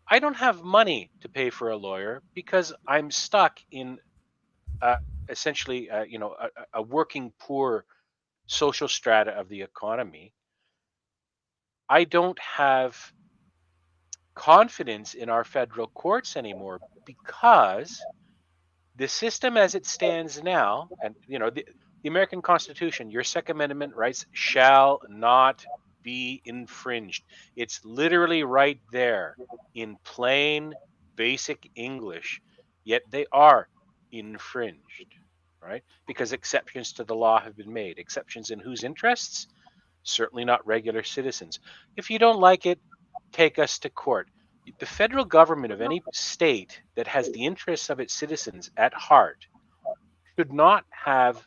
I don't have money to pay for a lawyer because I'm stuck in essentially, a working poor social strata of the economy. I don't have confidence in our federal courts anymore because the system as it stands now, and the American Constitution, your Second Amendment rights shall not be infringed. It's literally right there in plain basic English, yet they are infringed, right? Because exceptions to the law have been made. Exceptions in whose interests? Certainly not regular citizens. If you don't like it, take us to court. The federal government of any state that has the interests of its citizens at heart should not have,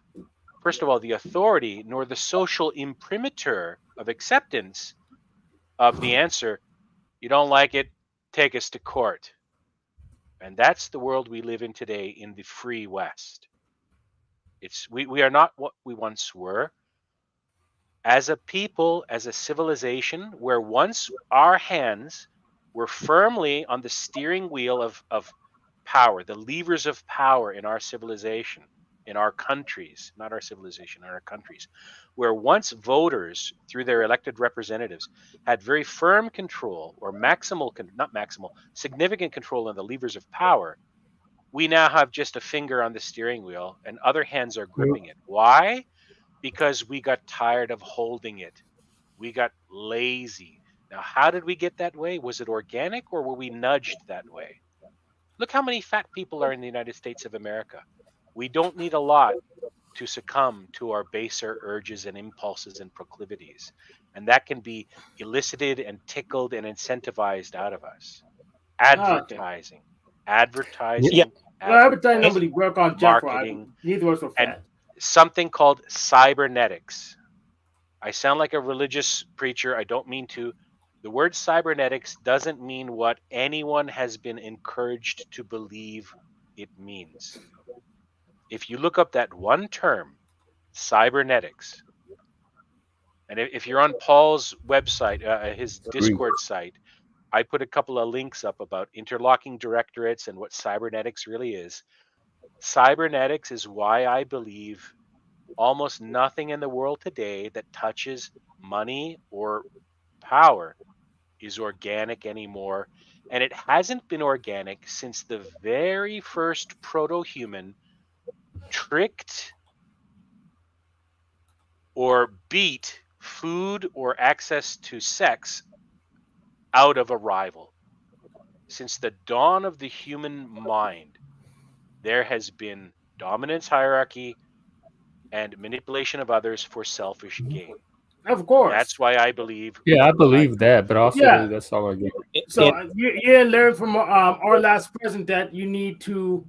first of all, the authority nor the social imprimatur of acceptance of the answer, you don't like it, take us to court. And that's the world we live in today in the free West. We are not what we once were. As a people, as a civilization, where once our hands were firmly on the steering wheel of power, the levers of power in our civilization, in our countries, not our civilization, in our countries, where once voters, through their elected representatives, had very firm control or significant control on the levers of power, we now have just a finger on the steering wheel and other hands are gripping it. Why? Because we got tired of holding it. We got lazy. Now, how did we get that way? Was it organic or were we nudged that way? Look how many fat people are in the United States of America. We don't need a lot to succumb to our baser urges and impulses and proclivities. And that can be elicited and tickled and incentivized out of us. Advertising, advertising, Yeah. Well, every time advertising, nobody work on marketing, neither was so and fat. something called cybernetics. I sound like a religious preacher. I don't mean to. The word cybernetics doesn't mean what anyone has been encouraged to believe it means. If you look up that one term, cybernetics, and if you're on Paul's website, his Agreed. Discord site, I put a couple of links up about interlocking directorates and what cybernetics really is. Cybernetics is why I believe almost nothing in the world today that touches money or power is organic anymore. And it hasn't been organic since the very first proto human tricked or beat food or access to sex out of a rival. Since the dawn of the human mind, there has been dominance hierarchy and manipulation of others for selfish gain. Of course. That's why I believe. Yeah, I believe that, but also Yeah. that's all I get. So you learn from our last president that you need to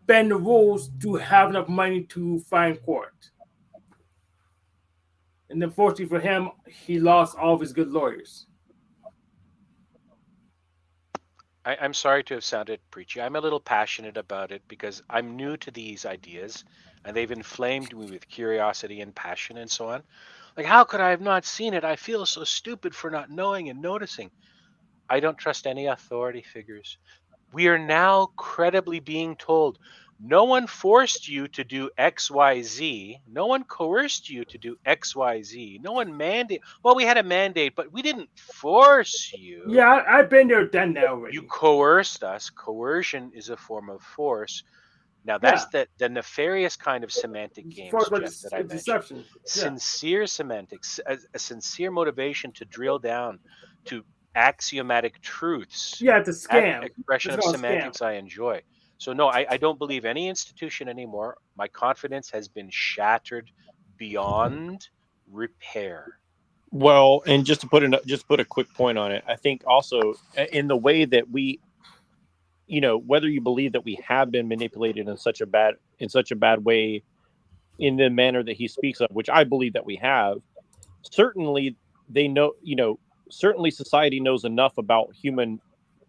bend the rules to have enough money to find court. And unfortunately for him, he lost all of his good lawyers. I'm sorry to have sounded preachy. I'm a little passionate about it because I'm new to these ideas and they've inflamed me with curiosity and passion and so on. Like, how could I have not seen it? I feel so stupid for not knowing and noticing. I don't trust any authority figures. We are now credibly being told no one forced you to do XYZ. No one coerced you to do XYZ. No one mandated. Well, we had a mandate, but we didn't force you. Yeah, I've been there, done that already. You coerced us. Coercion is a form of force. Now, that's the nefarious kind of semantic games, Jeff, that I mentioned. Sincere semantics, a sincere motivation to drill down to axiomatic truths. Yeah, it's a scam. That expression of semantics I enjoy. So, no, I don't believe any institution anymore. My confidence has been shattered beyond repair. Well, and just to put a quick point on it, I think also in the way that we, whether you believe that we have been manipulated in such a bad way, in the manner that he speaks of, which I believe that we have, certainly they know, certainly society knows enough about human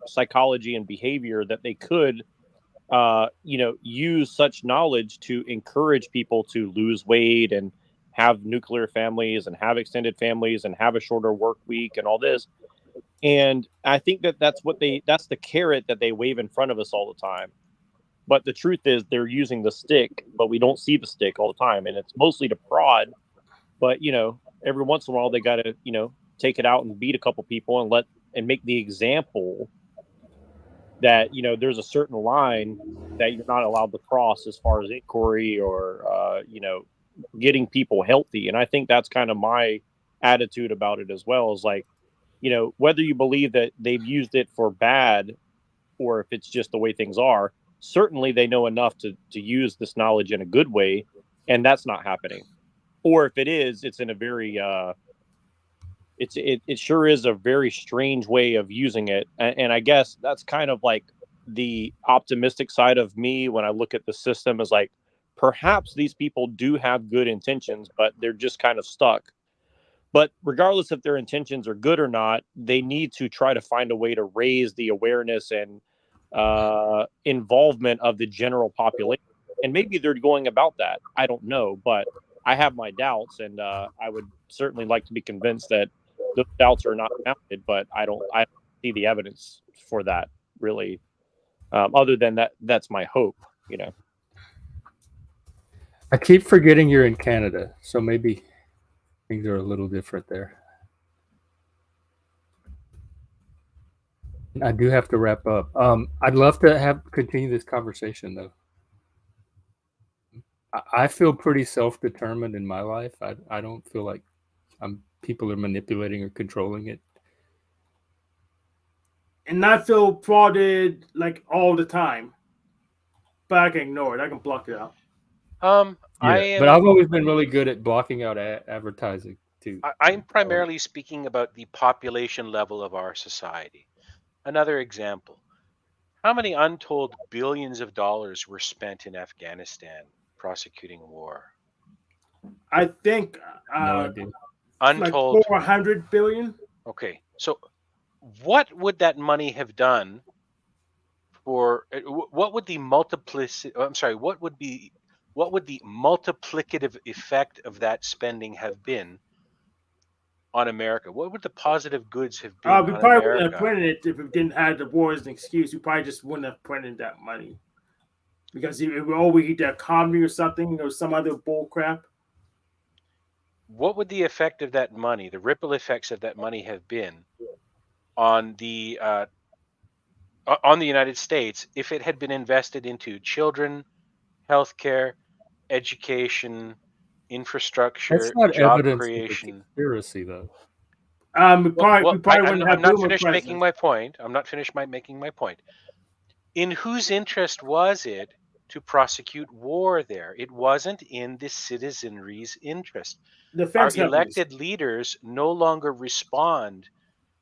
psychology and behavior that they could, use such knowledge to encourage people to lose weight and have nuclear families and have extended families and have a shorter work week and all this. And I think that's the carrot that they wave in front of us all the time. But the truth is they're using the stick, but we don't see the stick all the time. And it's mostly to prod. But, every once in a while they got to, take it out and beat a couple people and make the example that, there's a certain line that you're not allowed to cross as far as inquiry or, getting people healthy. And I think that's kind of my attitude about it as well, is like, whether you believe that they've used it for bad or if it's just the way things are, certainly they know enough to use this knowledge in a good way. And that's not happening. Or if it is, it's in a very, it sure is a very strange way of using it. And I guess that's kind of like the optimistic side of me when I look at the system, is like, perhaps these people do have good intentions, but they're just kind of stuck. But regardless if their intentions are good or not, they need to try to find a way to raise the awareness and involvement of the general population. And maybe they're going about that. I don't know, but I have my doubts, and I would certainly like to be convinced that those doubts are not founded. But I don't see the evidence for that, really. Other than that, that's my hope. I keep forgetting you're in Canada, so maybe things are a little different there. I do have to wrap up. I'd love to continue this conversation, though. I feel pretty self-determined in my life. I don't feel like people are manipulating or controlling it. And not feel prodded like all the time. But I can ignore it. I can block it out. Yeah, but I've always been really good at blocking out advertising too. I'm primarily speaking about the population level of our society. Another example. How many untold billions of dollars were spent in Afghanistan prosecuting war? I think No idea. like Untold. 400 billion. Okay. So what would that money have done for what would the what would the multiplicative effect of that spending have been on America? What would the positive goods have been We on probably wouldn't have America? printed it if it didn't have the war as an excuse. We probably just wouldn't have printed that money because it would overheat the economy or something or some other bull crap. What would the effect of that money, the ripple effects of that money, have been on the United States if it had been invested into children, healthcare, education, That's infrastructure, not job evidence of a creation? conspiracy, though. We Well, probably wouldn't I'm have not Boomer finished making president. my point. I'm not finished making my point. In whose interest was it to prosecute war there? It wasn't in the citizenry's interest. Our Defense companies. elected leaders no longer respond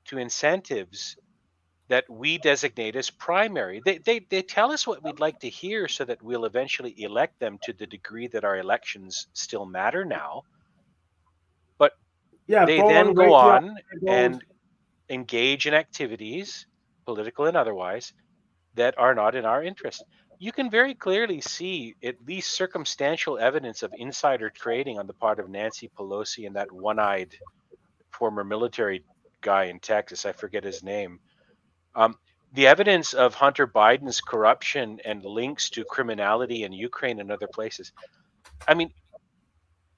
to incentives that we designate as primary. They tell us what we'd like to hear so that we'll eventually elect them to the degree that our elections still matter now. But Yeah, they born, then go race, yeah, on and engage in activities, political and otherwise, that are not in our interest. You can very clearly see at least circumstantial evidence of insider trading on the part of Nancy Pelosi and that one-eyed former military guy in Texas. I forget his name. The evidence of Hunter Biden's corruption and links to criminality in Ukraine and other places. I mean,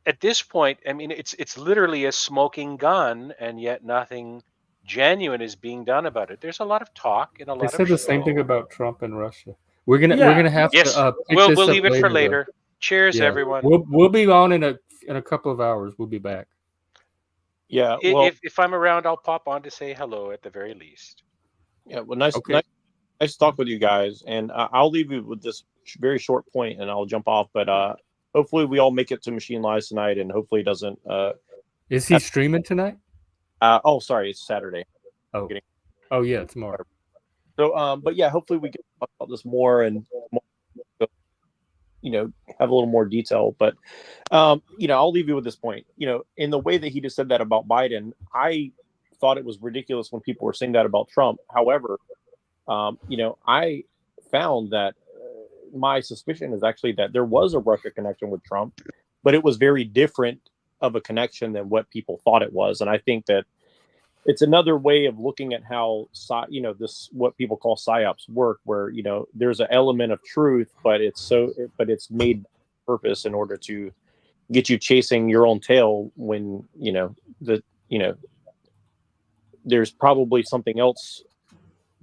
at this point, I mean, it's literally a smoking gun, and yet nothing genuine is being done about it. There's a lot of talk and a They lot said of the same thing show. about Trump and Russia. We're Yeah. gonna have Yes, to pick we'll this up leave it for though. later. Cheers, Yeah, everyone. we'll be on in a couple of hours. We'll be back. Yeah. Well, If I'm around, I'll pop on to say hello at the very least. yeah. Well, nice Okay. to talk with you guys, and I'll leave you with this very short point, and I'll jump off. But hopefully, we all make it to Machine Lives tonight, and hopefully, it doesn't. Is he streaming tonight? Oh, sorry, it's Saturday. Oh, Getting- oh yeah, tomorrow. So, but yeah, hopefully, we can talk about this more and have a little more detail. But I'll leave you with this point. In the way that he just said that about Biden, I thought it was ridiculous when people were saying that about Trump. However, I found that my suspicion is actually that there was a Russia connection with Trump, but it was very different of a connection than what people thought it was. And I think that it's another way of looking at how this what people call psyops work, where there's an element of truth, but it's made purpose in order to get you chasing your own tail when there's probably something else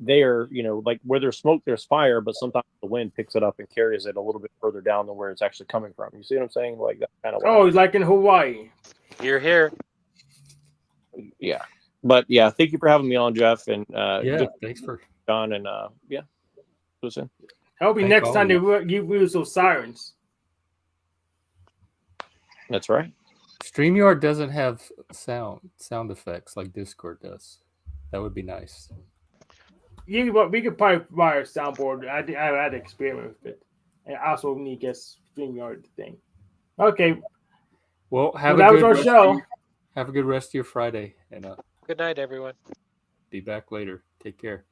there, like where there's smoke, there's fire, but sometimes the wind picks it up and carries it a little bit further down than where it's actually coming from. You see what I'm saying? Like that kind of. Oh, it's like in Hawaii. Here. Yeah. But yeah, thank you for having me on, Jeff. And Yeah, thanks for John. And yeah, listen. Hope Thank next all time of they use those sirens. That's right. StreamYard doesn't have sound effects like Discord does. That would be nice. We could probably buy a soundboard. I had to experiment with it, and I also need to get StreamYard thing. Okay. Well, that was our show. Have a good rest of your Friday, and Good night, everyone. be back later. Take care.